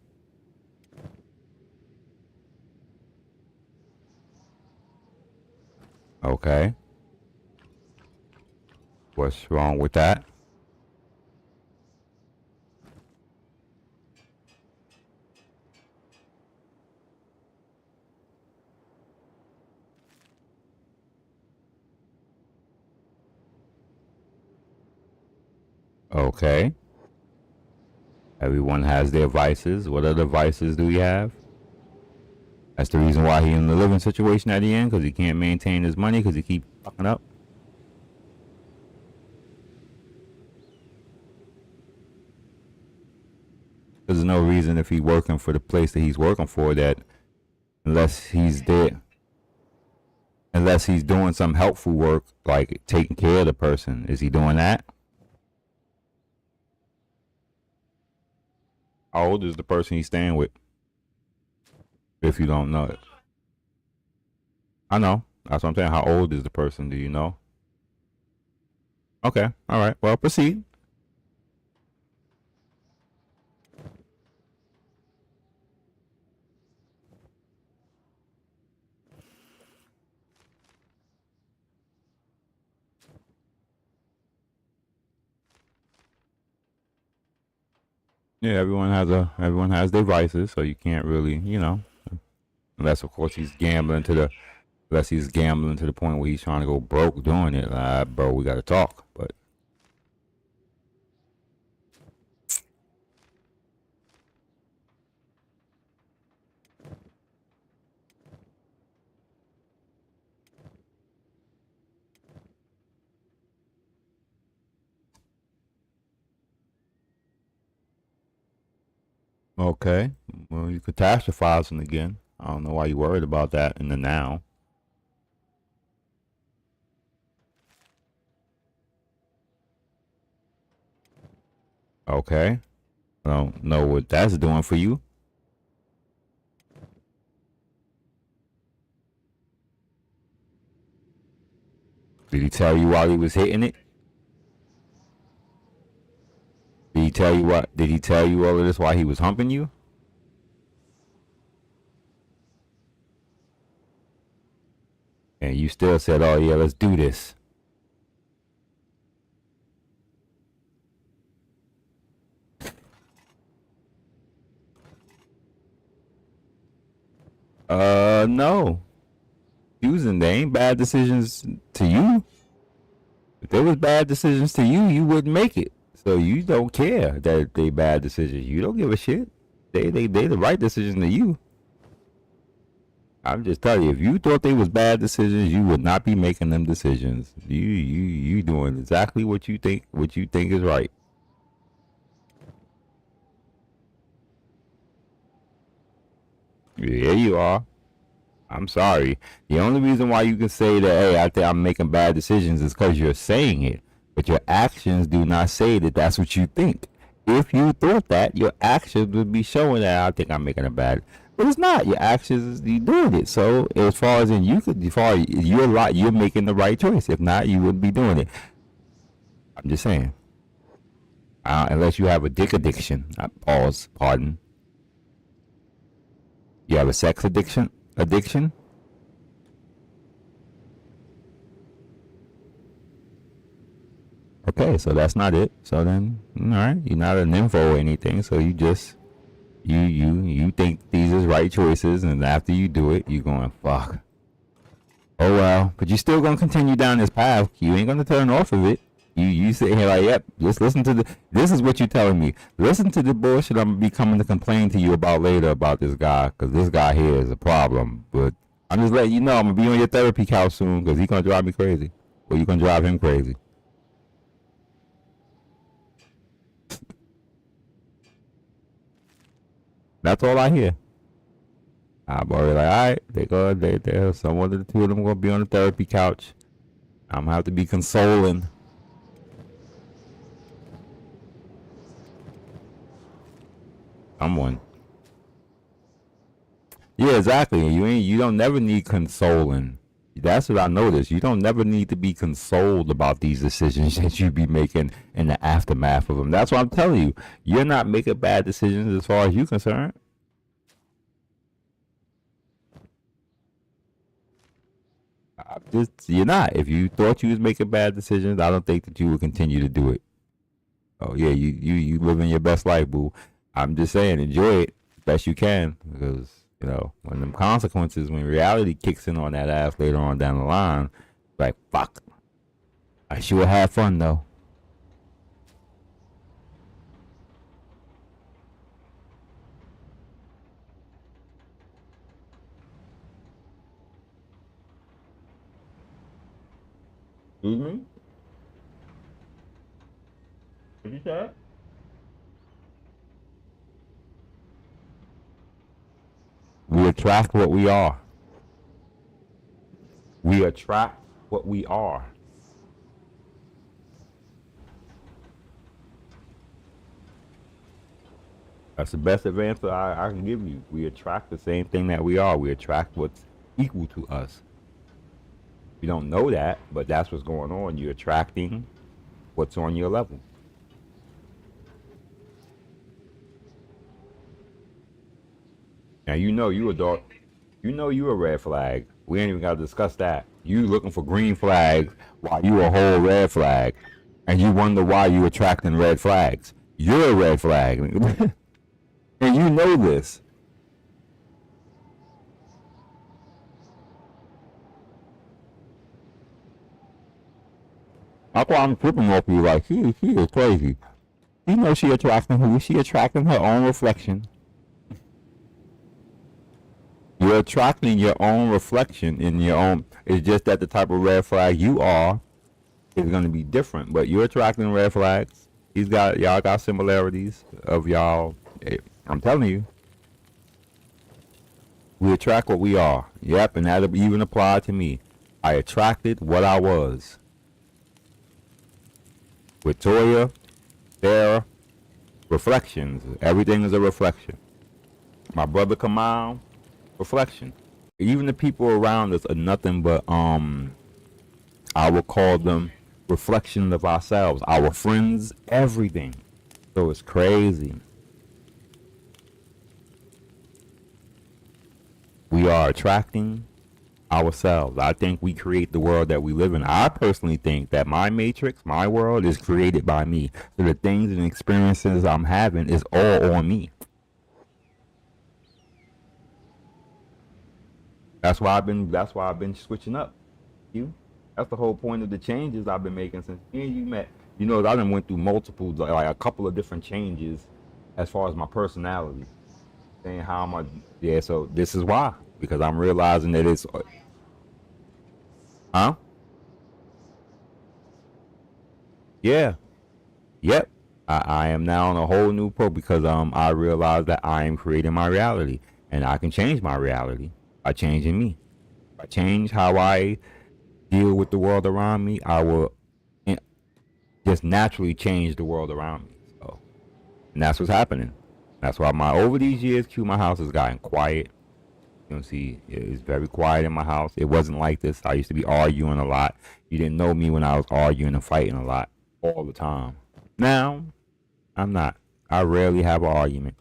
A: Okay. What's wrong with that? Okay. Everyone has their vices. What other vices do we have? That's the reason why he's in the living situation at the end, because he can't maintain his money because he keeps fucking up. There's no reason if he's working for the place that he's working for that unless he's there, unless he's doing some helpful work like taking care of the person. Is he doing that? How old is the person he's staying with? If you don't know it. I know. That's what I'm saying. How old is the person? Do you know? Okay. All right. Well, proceed. Yeah, everyone has their vices, so you can't really, unless of course he's gambling to the unless he's gambling to the point where he's trying to go broke doing it. Bro, we got to talk. But okay, well, you catastrophizing again. I don't know why you worried about that in the now. Okay, I don't know what that's doing for you. Did he tell you while he was hitting it? Did he tell you what? Did he tell you all of this while he was humping you? And you still said, "Oh yeah, let's do this." No. Choosing, they ain't bad decisions to you. If there was bad decisions to you, you wouldn't make it. So you don't care that they bad decisions. You don't give a shit. They the right decision to you. I'm just telling you, if you thought they was bad decisions, you would not be making them decisions. You doing exactly what you think is right. Yeah, you are. I'm sorry. The only reason why you can say that, hey, I think I'm making bad decisions is because you're saying it. But your actions do not say that that's what you think. If you thought that, your actions would be showing that I think I'm making a bad. But it's not. Your actions, you doing it. So as far as in you could, as far as you're right, you're making the right choice. If not, you wouldn't be doing it. I'm just saying. Unless you have a dick addiction. Pause. Pardon. You have a sex addiction. Addiction. Okay, so that's not it. So then, all right, you're not an info or anything. So you just you think these is right choices, and after you do it, you're going fuck. Oh well, but you're still gonna continue down this path. You ain't gonna turn off of it. You sit here like, yep. Just listen to the. This is what you're telling me. Listen to the bullshit I'm gonna be coming to complain to you about later about this guy, because this guy here is a problem. But I'm just letting you know I'm gonna be on your therapy couch soon, because he's gonna drive me crazy, or you gonna drive him crazy. That's all I hear. I'm already like, all right, they're someone of the two of them gonna be on the therapy couch. I'm gonna have to be consoling someone. Yeah, exactly. You don't never need consoling. That's what I noticed. You don't never need to be consoled about these decisions that you be making in the aftermath of them. That's what I'm telling you. You're not making bad decisions as far as you're concerned. You're not. If you thought you was making bad decisions, I don't think that you would continue to do it. Oh yeah, you living your best life, boo. I'm just saying, enjoy it best you can, because when them consequences, when reality kicks in on that ass later on down the line, like fuck. I sure had fun though. Excuse me? What you said? We attract what we are. We attract what we are. That's the best answer I can give you. We attract the same thing that we are. We attract what's equal to us. You don't know that, but that's what's going on. You're attracting what's on your level. Now you know you a dog. You know you a red flag. We ain't even got to discuss that. You looking for green flags while you a whole red flag, and you wonder why you attracting red flags. You're a red flag, and you know this. That's why I'm tripping off you. Like she is crazy. You know she attracting who? She attracting her own reflection. You're attracting your own reflection in your own. It's just that the type of red flag you are is going to be different. But you're attracting red flags. Y'all got similarities of y'all. I'm telling you, we attract what we are. Yep, and that even applied to me. I attracted what I was. With Toya, Sarah, reflections. Everything is a reflection. My brother Kamal, reflection. Even the people around us are nothing but I will call them reflections of ourselves. Our friends, everything. So it's crazy. We are attracting ourselves. I think we create the world that we live in. I personally think that my matrix, my world, is created by me. So the things and experiences I'm having is all on me. That's why I've been switching up. That's the whole point of the changes I've been making since me and you met. You know, I done went through multiple, like a couple of different changes as far as my personality. Saying how am I, yeah, so this is why. Because I'm realizing that it's, huh? Yeah. Yep. I am now on a whole new because I realize that I am creating my reality. And I can change my reality by changing me. If I change how I deal with the world around me, I will just naturally change the world around me. So, and that's what's happening. That's why over these years, my house has gotten quiet. You know, see, it's very quiet in my house. It wasn't like this. I used to be arguing a lot. You didn't know me when I was arguing and fighting a lot all the time. Now, I'm not. I rarely have an argument.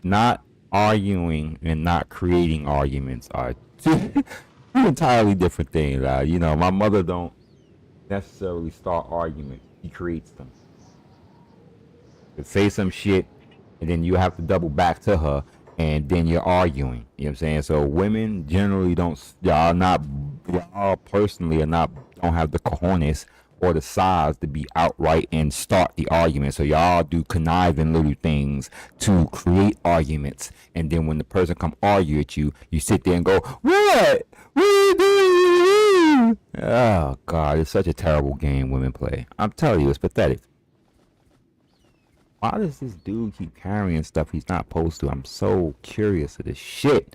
A: Not arguing and not creating arguments are two entirely different things. You know, my mother don't necessarily start arguments. She creates them. To say some shit, and then you have to double back to her, and then you're arguing. You know what I'm saying? So women generally don't. Y'all personally are not. Don't have the cojones or the size to be outright and start the argument. So y'all do conniving little things to create arguments, and then when the person come argue at you, you sit there and go, "What? What are you doing?" Oh God, it's such a terrible game women play. I'm telling you, it's pathetic. Why does this dude keep carrying stuff he's not supposed to? I'm so curious of this shit.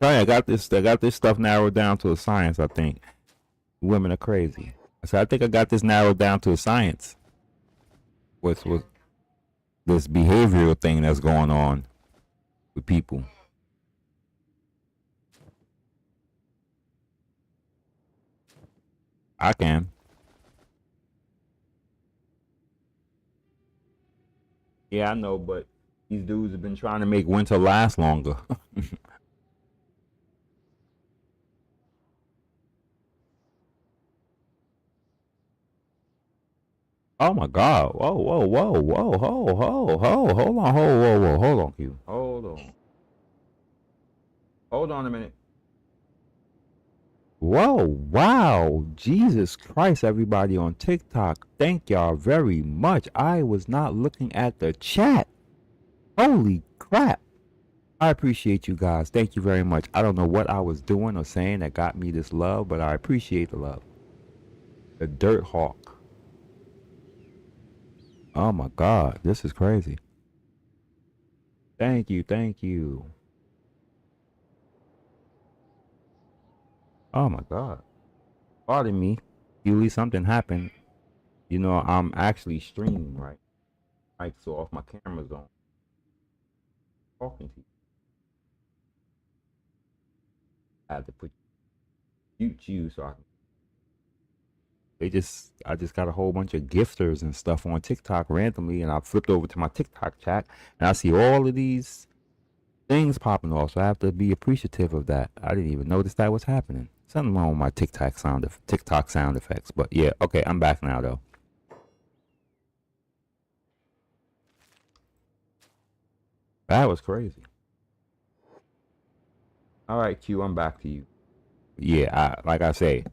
A: Sorry, I got this stuff narrowed down to a science, I think. Women are crazy. So I think I got this narrowed down to a science. With this behavioral thing that's going on with people. I can. Yeah, I know, but these dudes have been trying to make winter last longer. Oh my God! Whoa, whoa, whoa, whoa, hold on, hold on, Q, hold on a minute. Whoa, wow. Jesus Christ, everybody on TikTok. Thank y'all very much. I was not looking at the chat. Holy crap. I appreciate you guys. Thank you very much. I don't know what I was doing or saying that got me this love, but I appreciate the love. The Dirt Hawk. Oh my God, this is crazy. Thank you, thank you. Oh my God. Pardon me. Usually something happened. You know, I'm actually streaming, right? Like, so off my camera's on. Talking to you. I had to put mute you so I can. I just got a whole bunch of gifters and stuff on TikTok randomly, and I flipped over to my TikTok chat, and I see all of these things popping off. So I have to be appreciative of that. I didn't even notice that was happening. Something wrong with my TikTok sound effects. But yeah, okay, I'm back now though. That was crazy. All right, Q, I'm back to you. Yeah, like I say.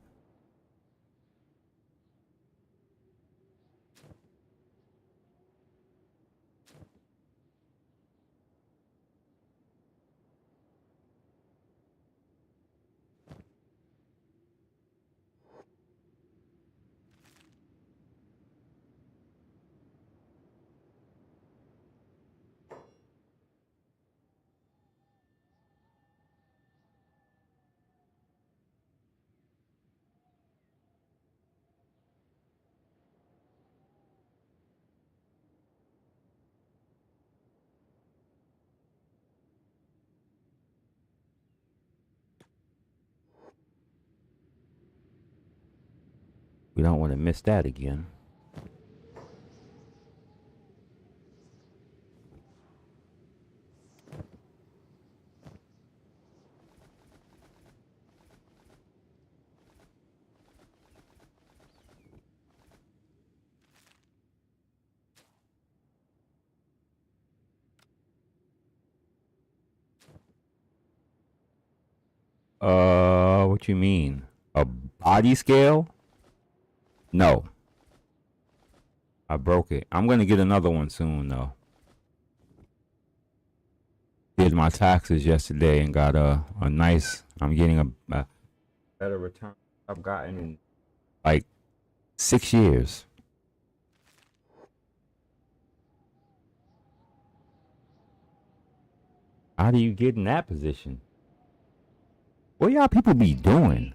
A: We don't want to miss that again. What you mean? A body scale? No, I broke it. I'm gonna get another one soon though. Did my taxes yesterday and got a nice. I'm getting a better return I've gotten in like 6 years. How do you get in that position? What y'all people be doing?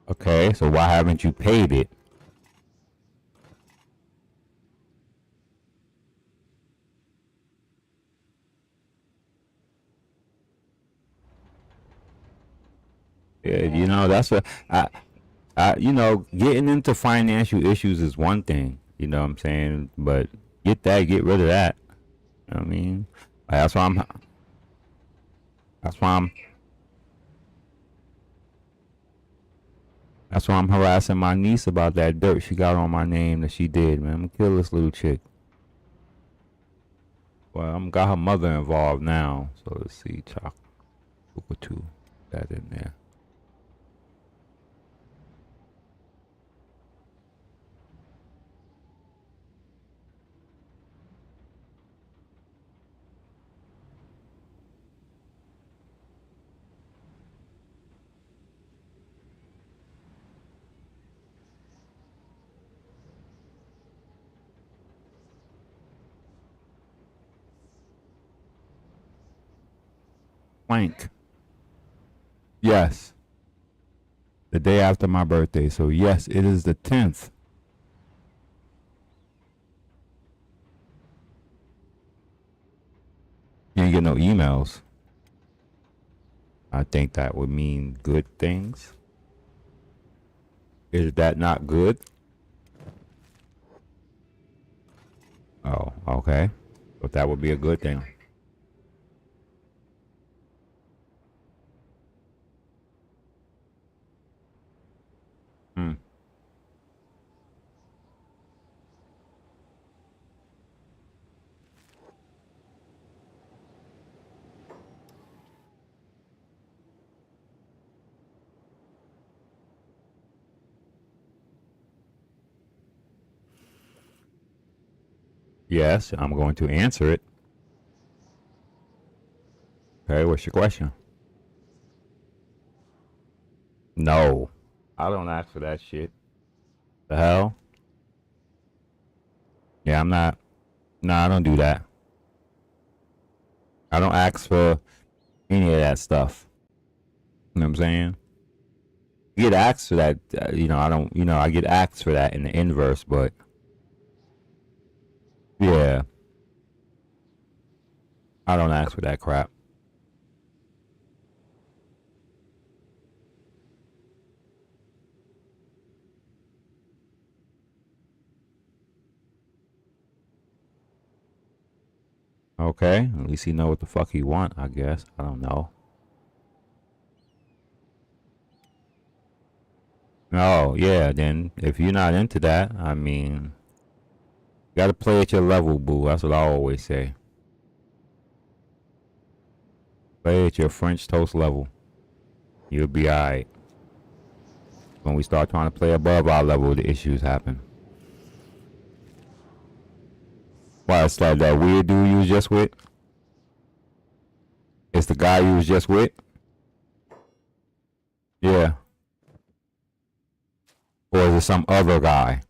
A: Okay, so why haven't you paid it? Yeah, you know that's what you know, getting into financial issues is one thing. You know what I'm saying? But get rid of that. You know what I mean? That's why I'm. That's why I'm. That's why I'm harassing my niece about that dirt she got on my name that she did, man. I'm gonna kill this little chick. Well, I'm got her mother involved now. So let's see, Chalk, two, that in there. Plank. Yes, the day after my birthday. So yes, it is the 10th. You ain't get no emails. I think that would mean good things. Is that not good? Oh, okay. But that would be a good thing. Yes, I'm going to answer it. Okay, what's your question? No, I don't ask for that shit. The hell? Yeah, I'm not. No, I don't do that. I don't ask for any of that stuff. You know what I'm saying? You get asked for that. I don't. I get asked for that in the inverse, but yeah, I don't ask for that crap. Okay, at least he know what the fuck he want. I guess. I don't know. Oh yeah, then if you're not into that, I mean, you gotta play at your level, boo. That's what I always say. Play at your French toast level. You'll be alright. When we start trying to play above our level, the issues happen. Why, it's like that weird dude you was just with? It's the guy you was just with? Yeah. Or is it some other guy?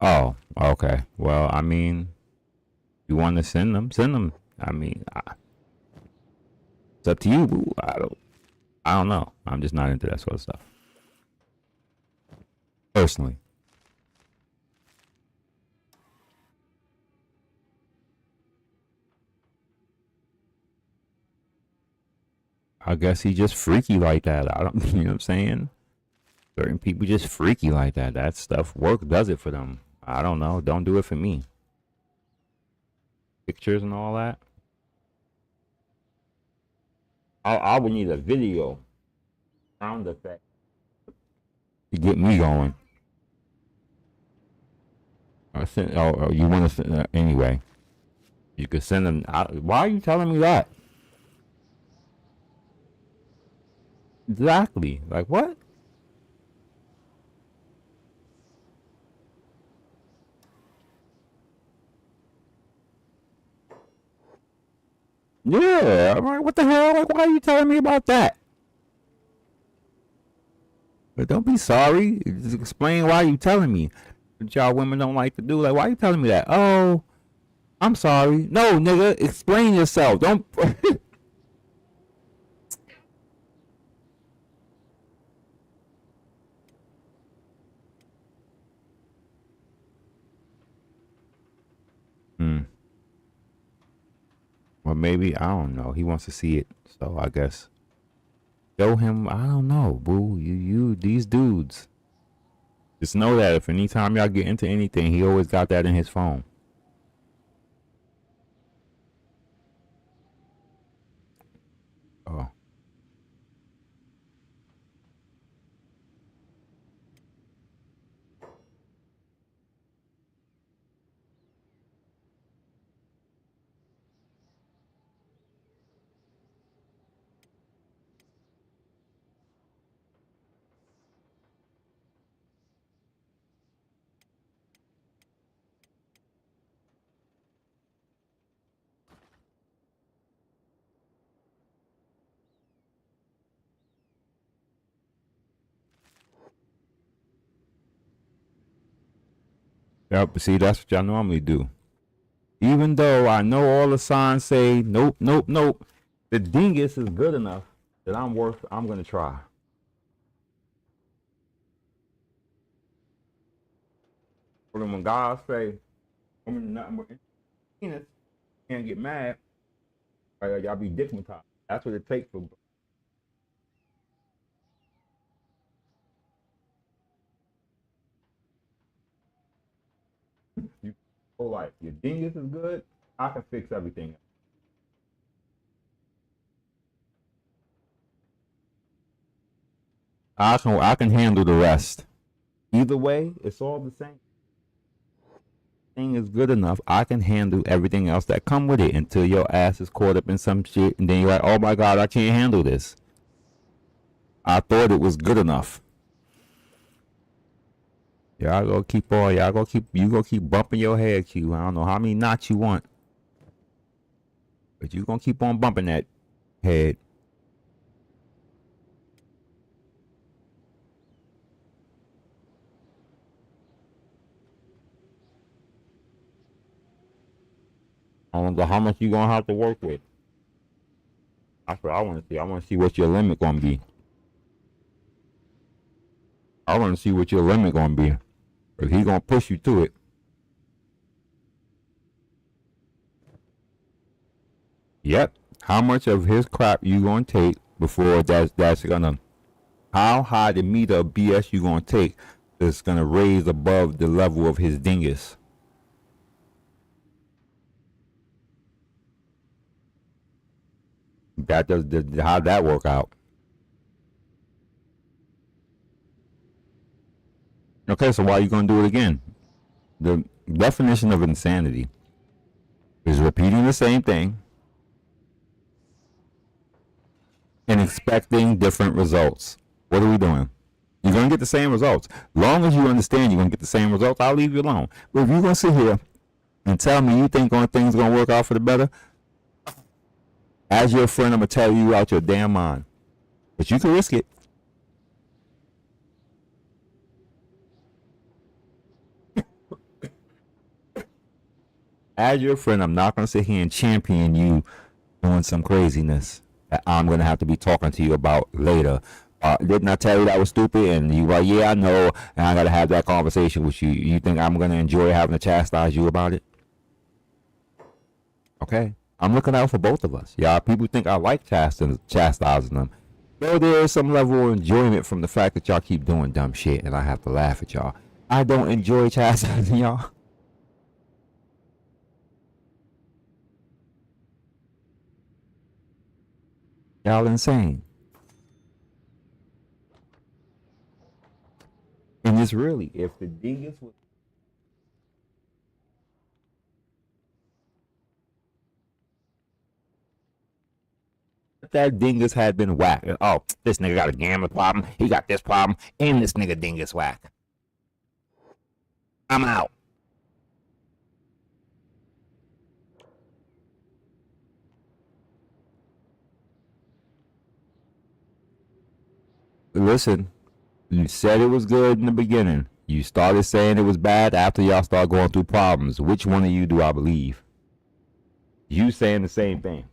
A: Oh, okay. Well, I mean, you want to send them? Send them. I mean, it's up to you, boo. I don't know. I'm just not into that sort of stuff. Personally. I guess he just freaky like that. I don't, you know what I'm saying? Certain people just freaky like that. That stuff, work does it for them. I don't know. Don't do it for me. Pictures and all that. I would need a video sound effect to get me going. You want to send anyway? You could send them. Why are you telling me that? Exactly. Like what? Yeah. I'm like, what the hell? Like, why are you telling me about that? But don't be sorry. Just explain why you telling me. What y'all women don't like to do. Like, why are you telling me that? Oh, I'm sorry. No, nigga, explain yourself. Don't. Hmm. Well, maybe I don't know. He wants to see it, so I guess show him. I don't know, boo. These dudes. Just know that if anytime y'all get into anything, he always got that in his phone. Oh. Yep. See, that's what y'all normally do. Even though I know all the signs say nope, nope, nope, the dingus is good enough that I'm gonna try. But when God say, I'm nothing but penis, can't get mad, y'all be digmatized. That's what it takes for you. Whole life. Your dingus is good. I can fix everything. I can handle the rest. Either way, it's all the same. Thing is good enough. I can handle everything else that come with it until your ass is caught up in some shit, and then you're like, oh my god, I can't handle this. I thought it was good enough. You go keep bumping your head, Q. I don't know how many knots you want, but you gonna keep on bumping that head. I don't know how much you gonna have to work with. That's what I want to see. I want to see what your limit gonna be. I want to see what your limit gonna be. If he gonna push you to it. Yep. How much of his crap you gonna take before that's gonna? How high the meter of BS you gonna take that's gonna raise above the level of his dingus? That does how'd that work out? Okay, so why are you gonna do it again? The definition of insanity is repeating the same thing and expecting different results. What are we doing? You're gonna get the same results. Long as you understand you're gonna get the same results, I'll leave you alone. But if you're gonna sit here and tell me you think things gonna work out for the better, as your friend, I'm gonna tell you out your damn mind. But you can risk it. As your friend, I'm not gonna sit here and champion you doing some craziness that I'm gonna have to be talking to you about later. Didn't I tell you that was stupid? And you like, yeah, I know, and I gotta have that conversation with you. You think I'm gonna enjoy having to chastise you about it? Okay, I'm looking out for both of us. Yeah, people think I like chastising them. Though there is some level of enjoyment from the fact that y'all keep doing dumb shit, and I have to laugh at y'all. I don't enjoy chastising y'all. Y'all insane. And it's really, if the dingus was. If that dingus had been whacked. Oh, this nigga got a gambling problem. He got this problem. And this nigga dingus whack. I'm out. Listen, you said it was good in the beginning. You started saying it was bad after y'all started going through problems. Which one of you do I believe? You saying the same thing.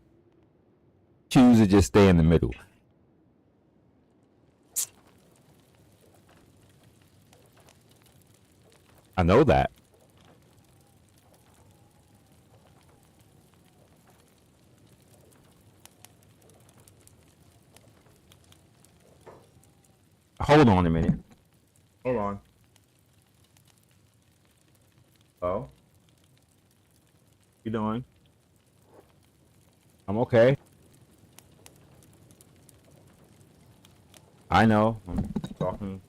A: Choose to just stay in the middle. I know that. Hold on a minute. Hold on. Oh, you doing? I'm okay. I know. I'm talking.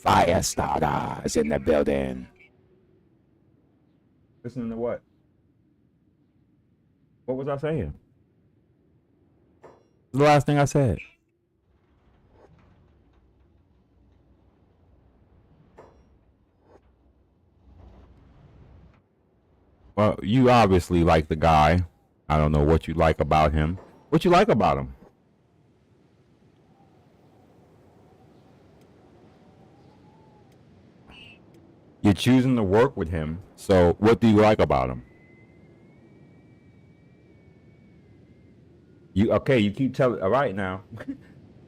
A: Fire starters in the building. Listening to what? What was I saying? The last thing I said. Well, you obviously like the guy. I don't know what you like about him. What you like about him? You're choosing to work with him. So what do you like about him? You keep telling. All right, now.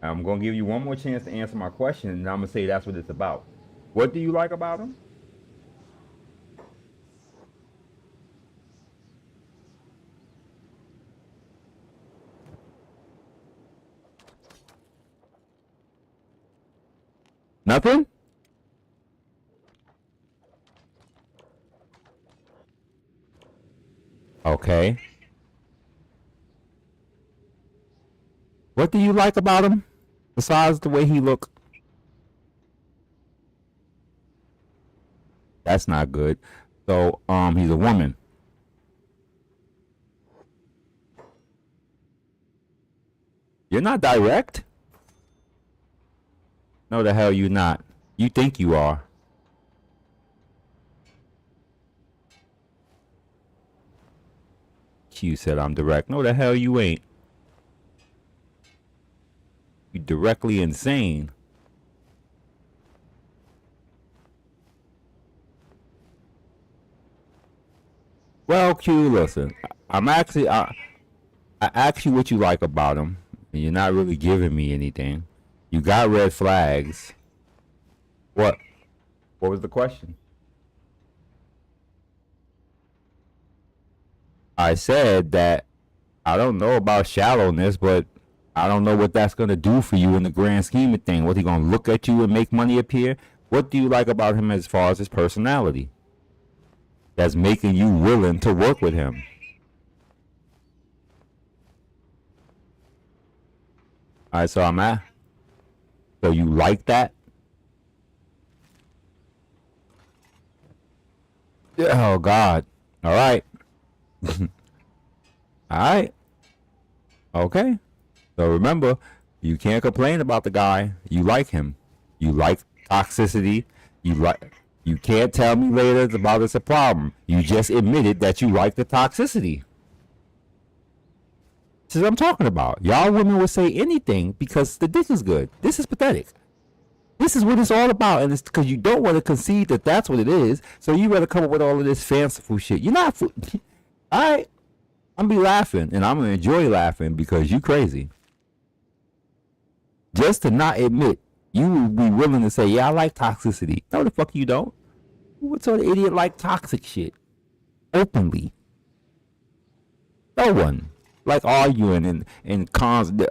A: I'm gonna give you one more chance to answer my question, and I'm gonna say that's what it's about. What do you like about him? Nothing? Okay. What do you like about him? Besides the way he look? That's not good. So, he's a woman. You're not direct? No, the hell you not. You think you are. Q said I'm direct. No, the hell you ain't. You directly insane. Well, Q, listen. I asked you what you like about him, and you're not really giving me anything. You got red flags. What? What was the question? I said that I don't know about shallowness, but I don't know what that's gonna do for you in the grand scheme of things. What, he gonna look at you and make money appear? What do you like about him as far as his personality? That's making you willing to work with him. All right, so I'm at. So you like that? Yeah, oh God. All right. All right. Okay. So remember, you can't complain about the guy. You like him. You like toxicity. You can't tell me later about it's a problem. You just admitted that you like the toxicity. This is what I'm talking about. Y'all women will say anything because the dick is good. This is pathetic. This is what it's all about, and it's because you don't want to concede that that's what it is. So you rather come up with all of this fanciful shit. You're not. All right. I'm gonna be laughing, and I'm gonna enjoy laughing because you crazy. Just to not admit, you would be willing to say, "Yeah, I like toxicity." No, the fuck you don't. What sort of idiot like toxic shit openly? No one like arguing and cons. All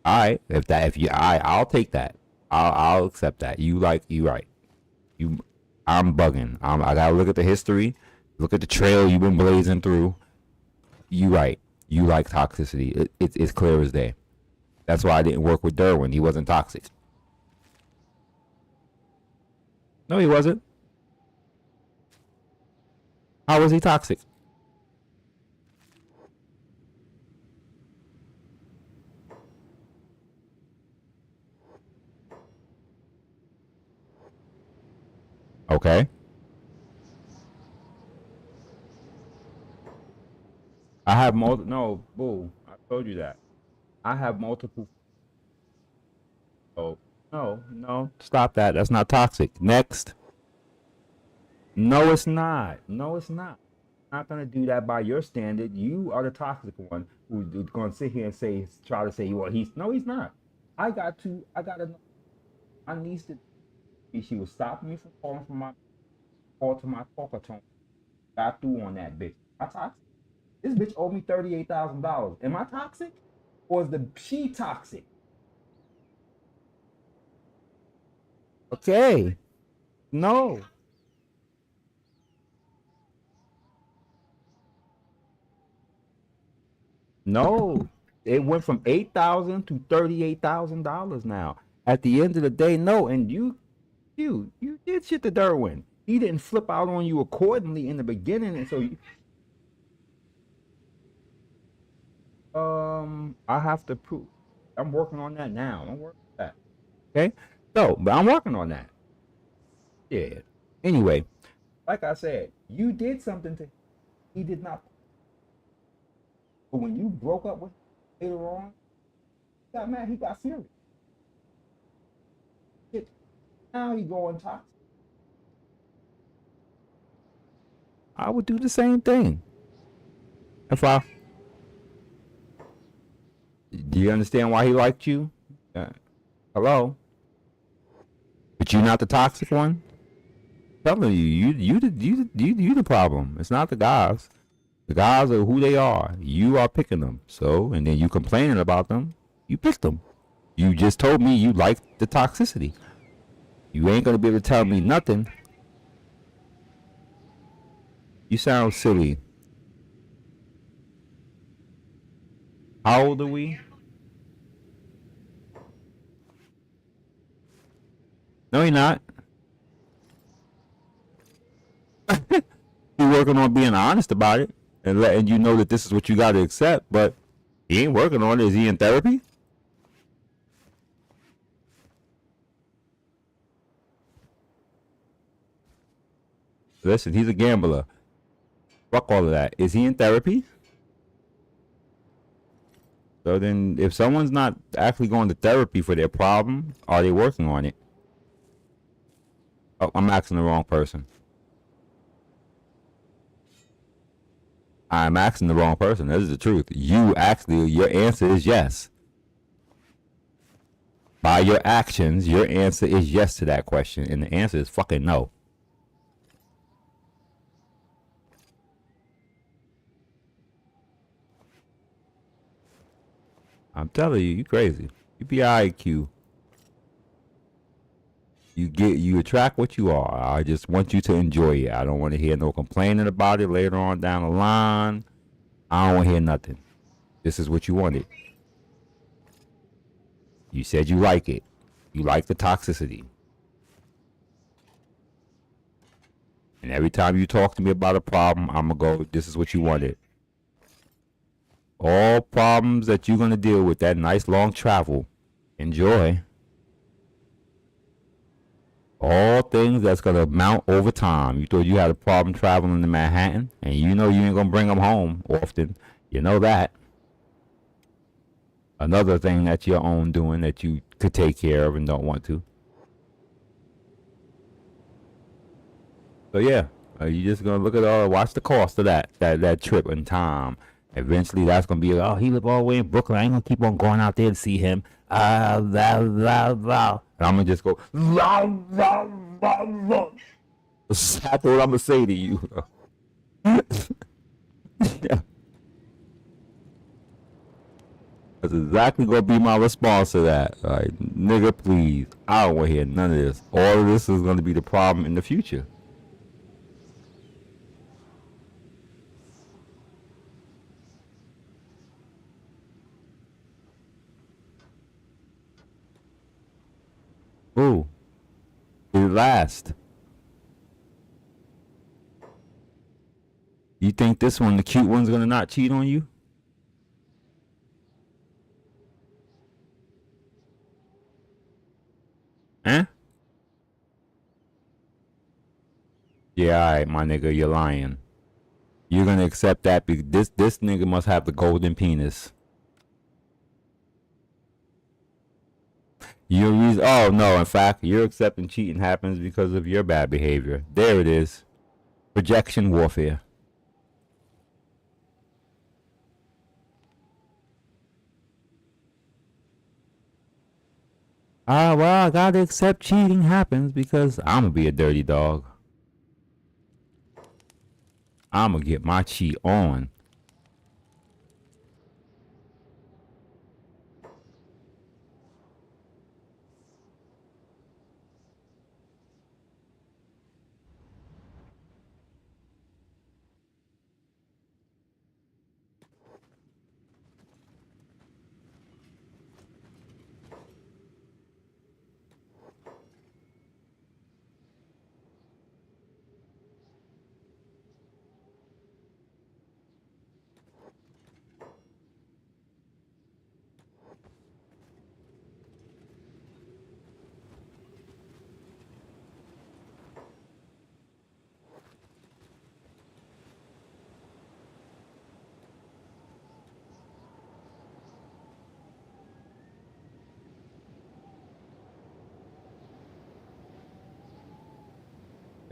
A: right, if you, I'll take that. I'll accept that. You right. You, I'm bugging. I gotta look at the history, look at the trail you've been blazing through. You right. You like toxicity. It's clear as day. That's why I didn't work with Derwin. He wasn't toxic. No, he wasn't. How was he toxic? Okay. I have multiple. No, boo. I told you that. I have multiple. Oh, no. Stop that. That's not toxic. Next. No, it's not. No, it's not. I'm not gonna do that by your standard. You are the toxic one who's gonna sit here and try to say, well, he's no, he's not. I got to. My niece did. She was stopping me from calling from my call to my talker tone. Got through on that bitch. I toxic. This bitch owed me $38,000. Am I toxic, or is the she toxic? Okay. No. No, it went from 8,000 to $38,000 now. At the end of the day, no, and you You did shit to Derwin. He didn't flip out on you accordingly in the beginning, and so I have to prove. I'm working on that now. I'm working on that. Okay, so but I'm working on that. Yeah. Anyway, like I said, you did something to him. He did not. But when you broke up with him later on, he got mad. He got serious. Shit. Now he going toxic. I would do the same thing. If I, do you understand why he liked you? Hello, but you're not the toxic one. I'm telling you, you the problem. It's not the guys. The guys are who they are. You are picking them. So, and then you complaining about them. You picked them. You just told me you like the toxicity. You ain't gonna be able to tell me nothing. You sound silly. How old are we? No, you're not. You're working on being honest about it and letting you know that this is what you got to accept. But he ain't working on it. Is he in therapy? Listen, he's a gambler. Fuck all of that. Is he in therapy? So then, if someone's not actually going to therapy for their problem, are they working on it? Oh, I'm asking the wrong person. I'm asking the wrong person. This is the truth. You actually, your answer is yes. By your actions, your answer is yes to that question, and the answer is fucking no. I'm telling you, you crazy. You be IQ. You attract what you are. I just want you to enjoy it. I don't want to hear no complaining about it later on down the line. I don't want to hear nothing. This is what you wanted. You said you like it. You like the toxicity. And every time you talk to me about a problem, I'm going to go, this is what you wanted. All problems that you're going to deal with, that nice long travel, enjoy. All things that's going to mount over time. You thought you had a problem traveling to Manhattan, and you know you ain't going to bring them home often. You know that. Another thing that you're own doing that you could take care of and don't want to. So yeah, you just gonna look at watch the cost of that trip and time. Eventually, that's gonna be oh, he live all the way in Brooklyn. I ain't gonna keep on going out there to see him. Blah, blah, blah. And I'm gonna just go. Blah, blah, blah, blah. That's what I'm gonna say to you. Yeah. That's exactly gonna be my response to that. Like, nigga, please. I don't wanna hear none of this. All of this is gonna be the problem in the future. Ooh, it last. You think this one, the cute one's gonna not cheat on you? Huh? Yeah, alright, my nigga, you're lying. You're gonna accept that because this nigga must have the golden penis. Oh no, in fact, you're accepting cheating happens because of your bad behavior. There it is. Projection warfare. Well, I gotta accept cheating happens because I'm gonna be a dirty dog. I'm gonna get my cheat on.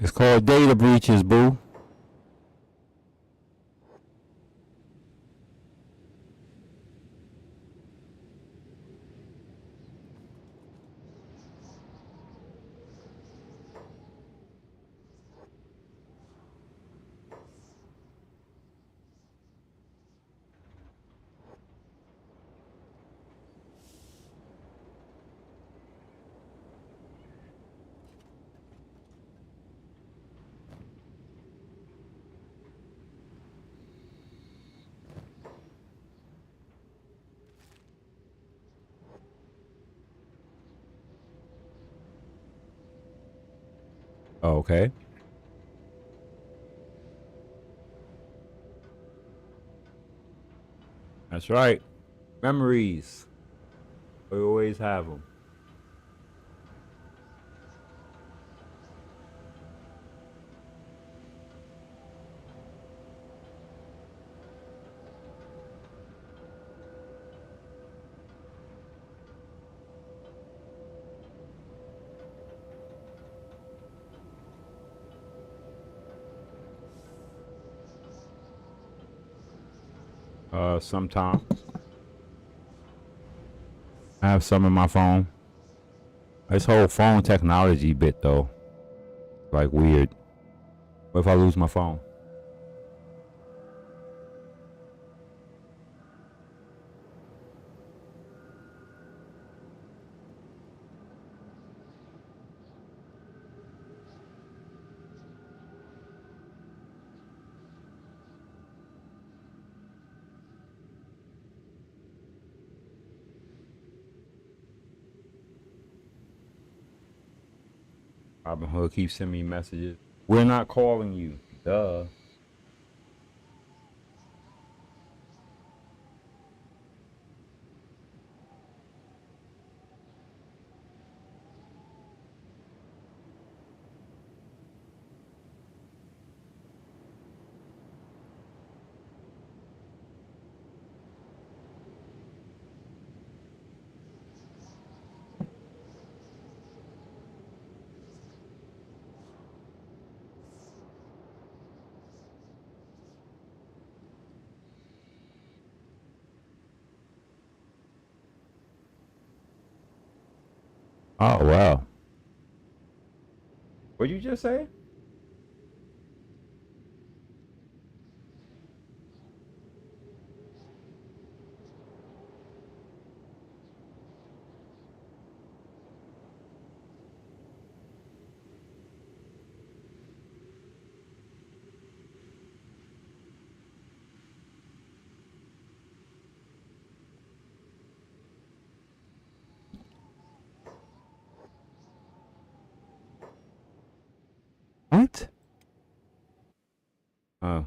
A: It's called data breaches, boo. Oh, okay. That's right. Memories. We always have them. Sometimes I have some in my phone. This whole phone technology bit though, like weird. What if I lose my phone? Robin Hood keeps sending me messages. We're not calling you. Duh. Oh wow. What'd you just say? What?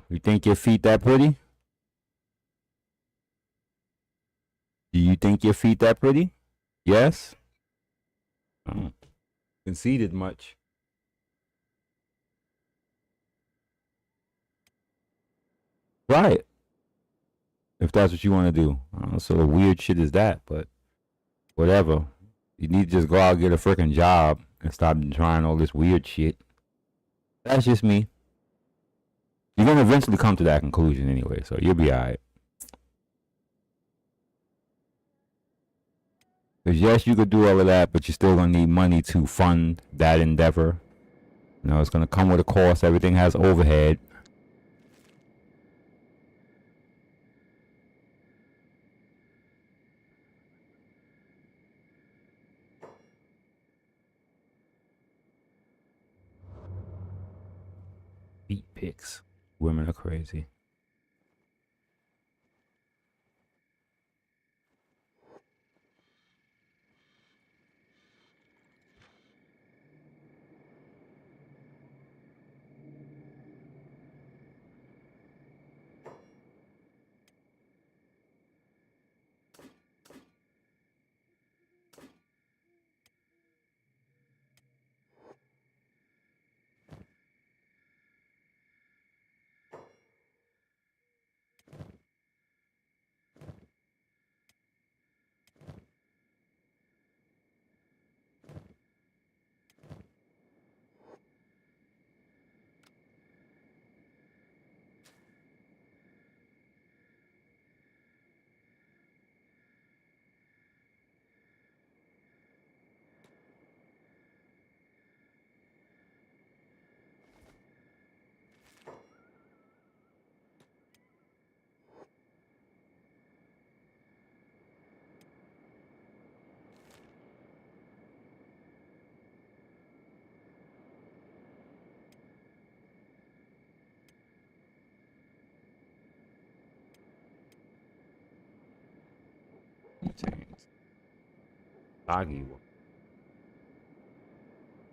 A: You think your feet that pretty? Do you think your feet that pretty? Yes. Oh. Conceded much. Right. If that's what you want to do. I don't know, sort of weird shit is that, but whatever. You need to just go out and get a freaking job and stop trying all this weird shit. That's just me. You're gonna eventually come to that conclusion anyway, so you'll be alright. Because yes, you could do all of that, but you're still gonna need money to fund that endeavor. You know, it's gonna come with a cost. Everything has overhead. Feet pics. Women are crazy. Soggy one.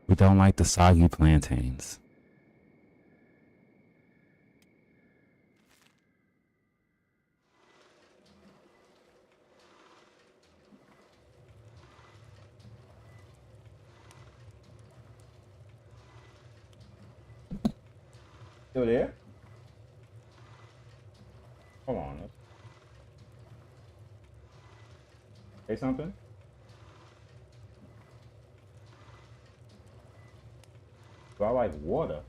A: We don't like the soggy plantains. Still there? Hold on. Let's say something. Do I like water?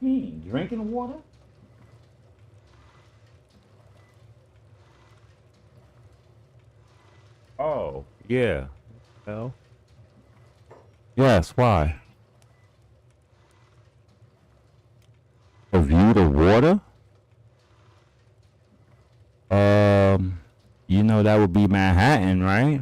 A: Drinking water? Oh, yeah. Hell? Yes, why? A view to water? Um, that would be Manhattan, right?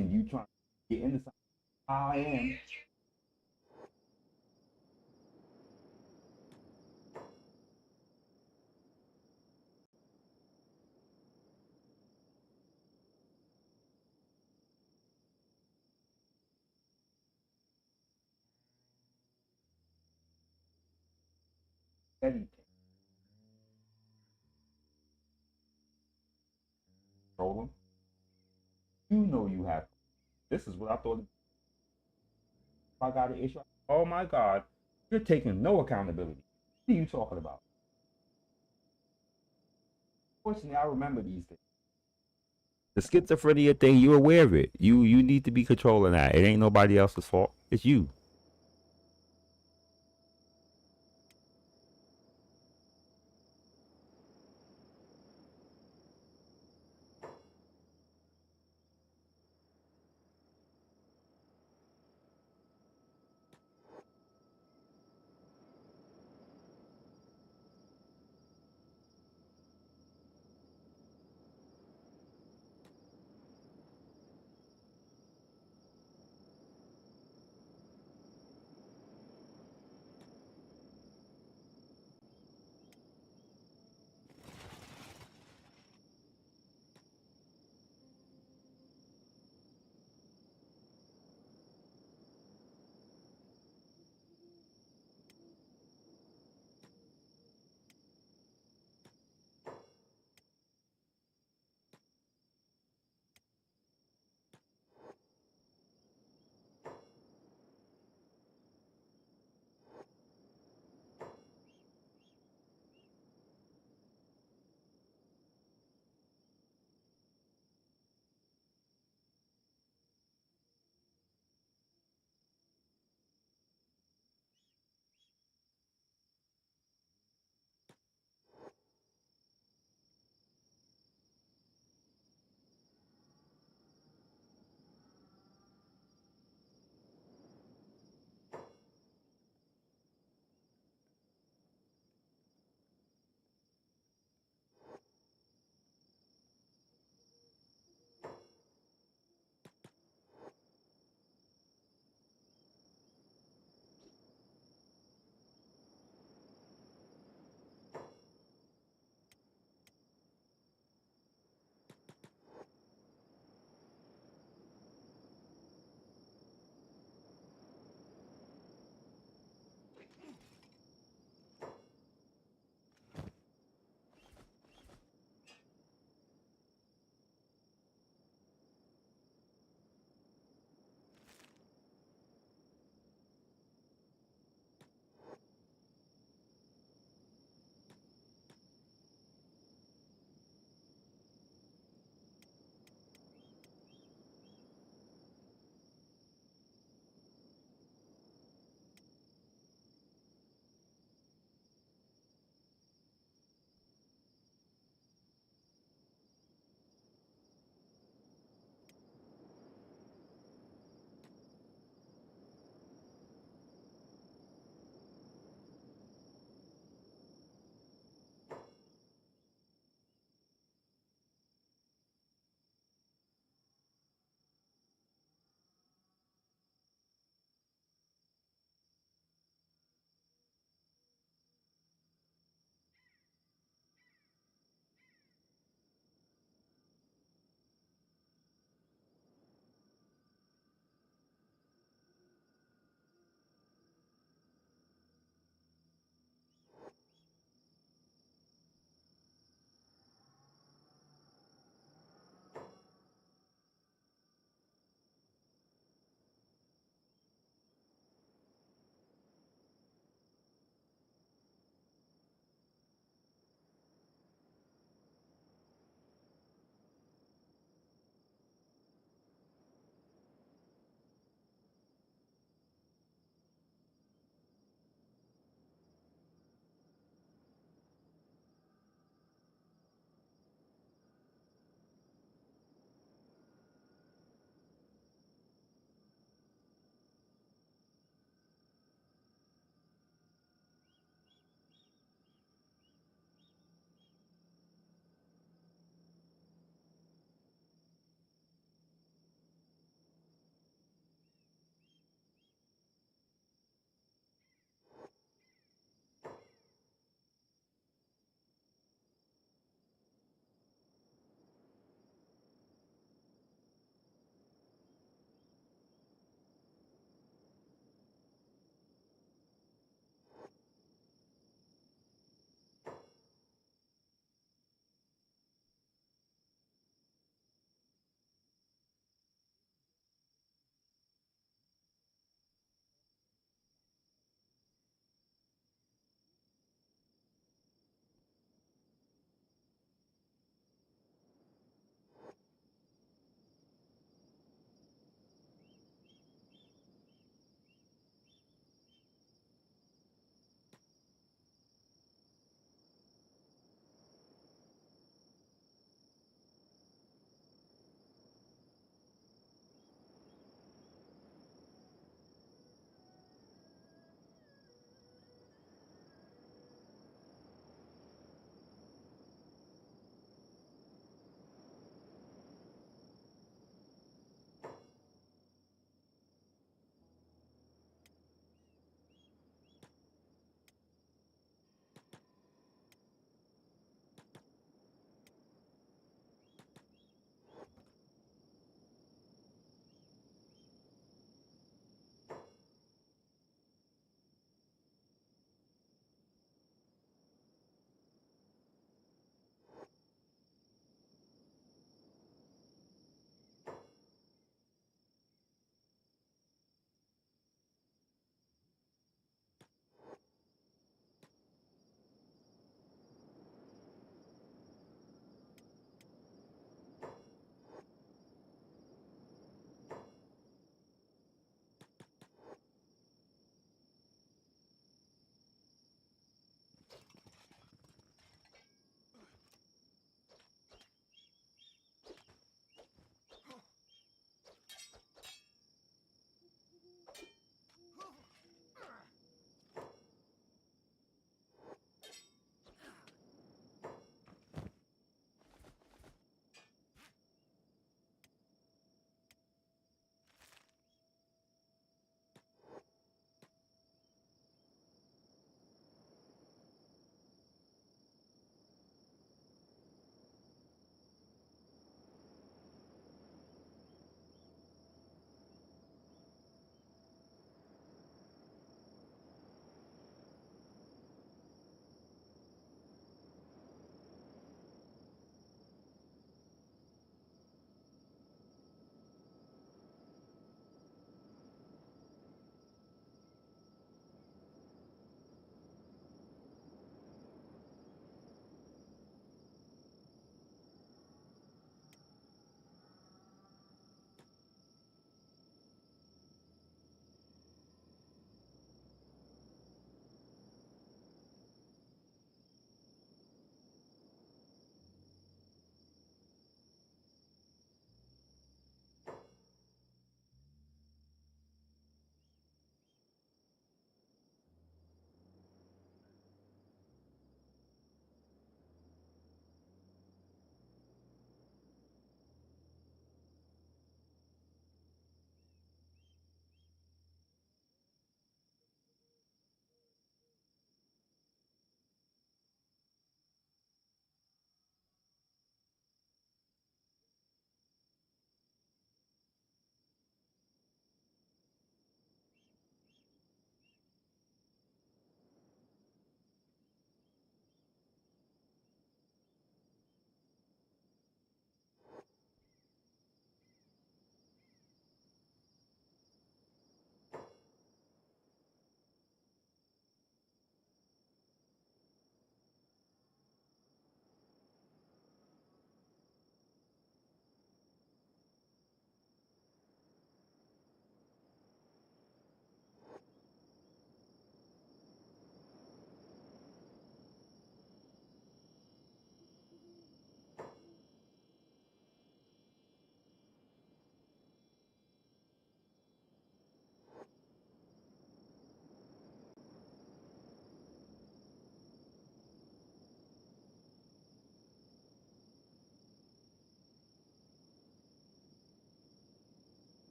A: and you trying to get into something. I am. Steady control them. You know you have. This is what I thought. If I got an issue. Oh my God, you're taking no accountability. What are you talking about? Fortunately, I remember these things. The schizophrenia thing, you're aware of it. You need to be controlling that. It ain't nobody else's fault. It's you.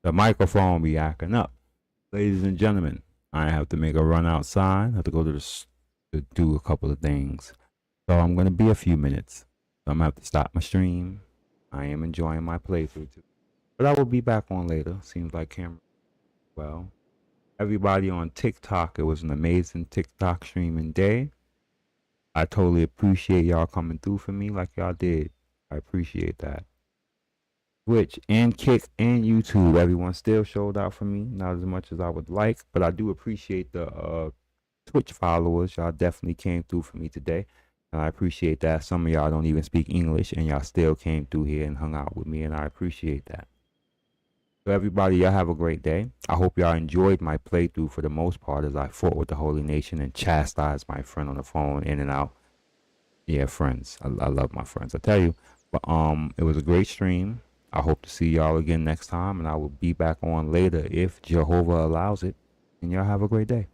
A: The microphone be acting up. Ladies and gentlemen, I have to make a run outside. I have to go to do a couple of things. So I'm going to be a few minutes. So I'm going to have to stop my stream. I am enjoying my playthrough too. But I will be back on later. Seems like camera. Well, everybody on TikTok, it was an amazing TikTok streaming day. I totally appreciate y'all coming through for me like y'all did. I appreciate that. Twitch and Kick and YouTube, everyone still showed out for me. Not as much as I would like, but I do appreciate the Twitch followers. Y'all definitely came through for me today. And I appreciate that. Some of y'all don't even speak English and y'all still came through here and hung out with me, and I appreciate that. So everybody, y'all have a great day. I hope y'all enjoyed my playthrough for the most part as I fought with the Holy Nation and chastised my friend on the phone in and out. Yeah, friends. I love my friends. I tell you. But it was a great stream. I hope to see y'all again next time, and I will be back on later if Jehovah allows it. And y'all have a great day.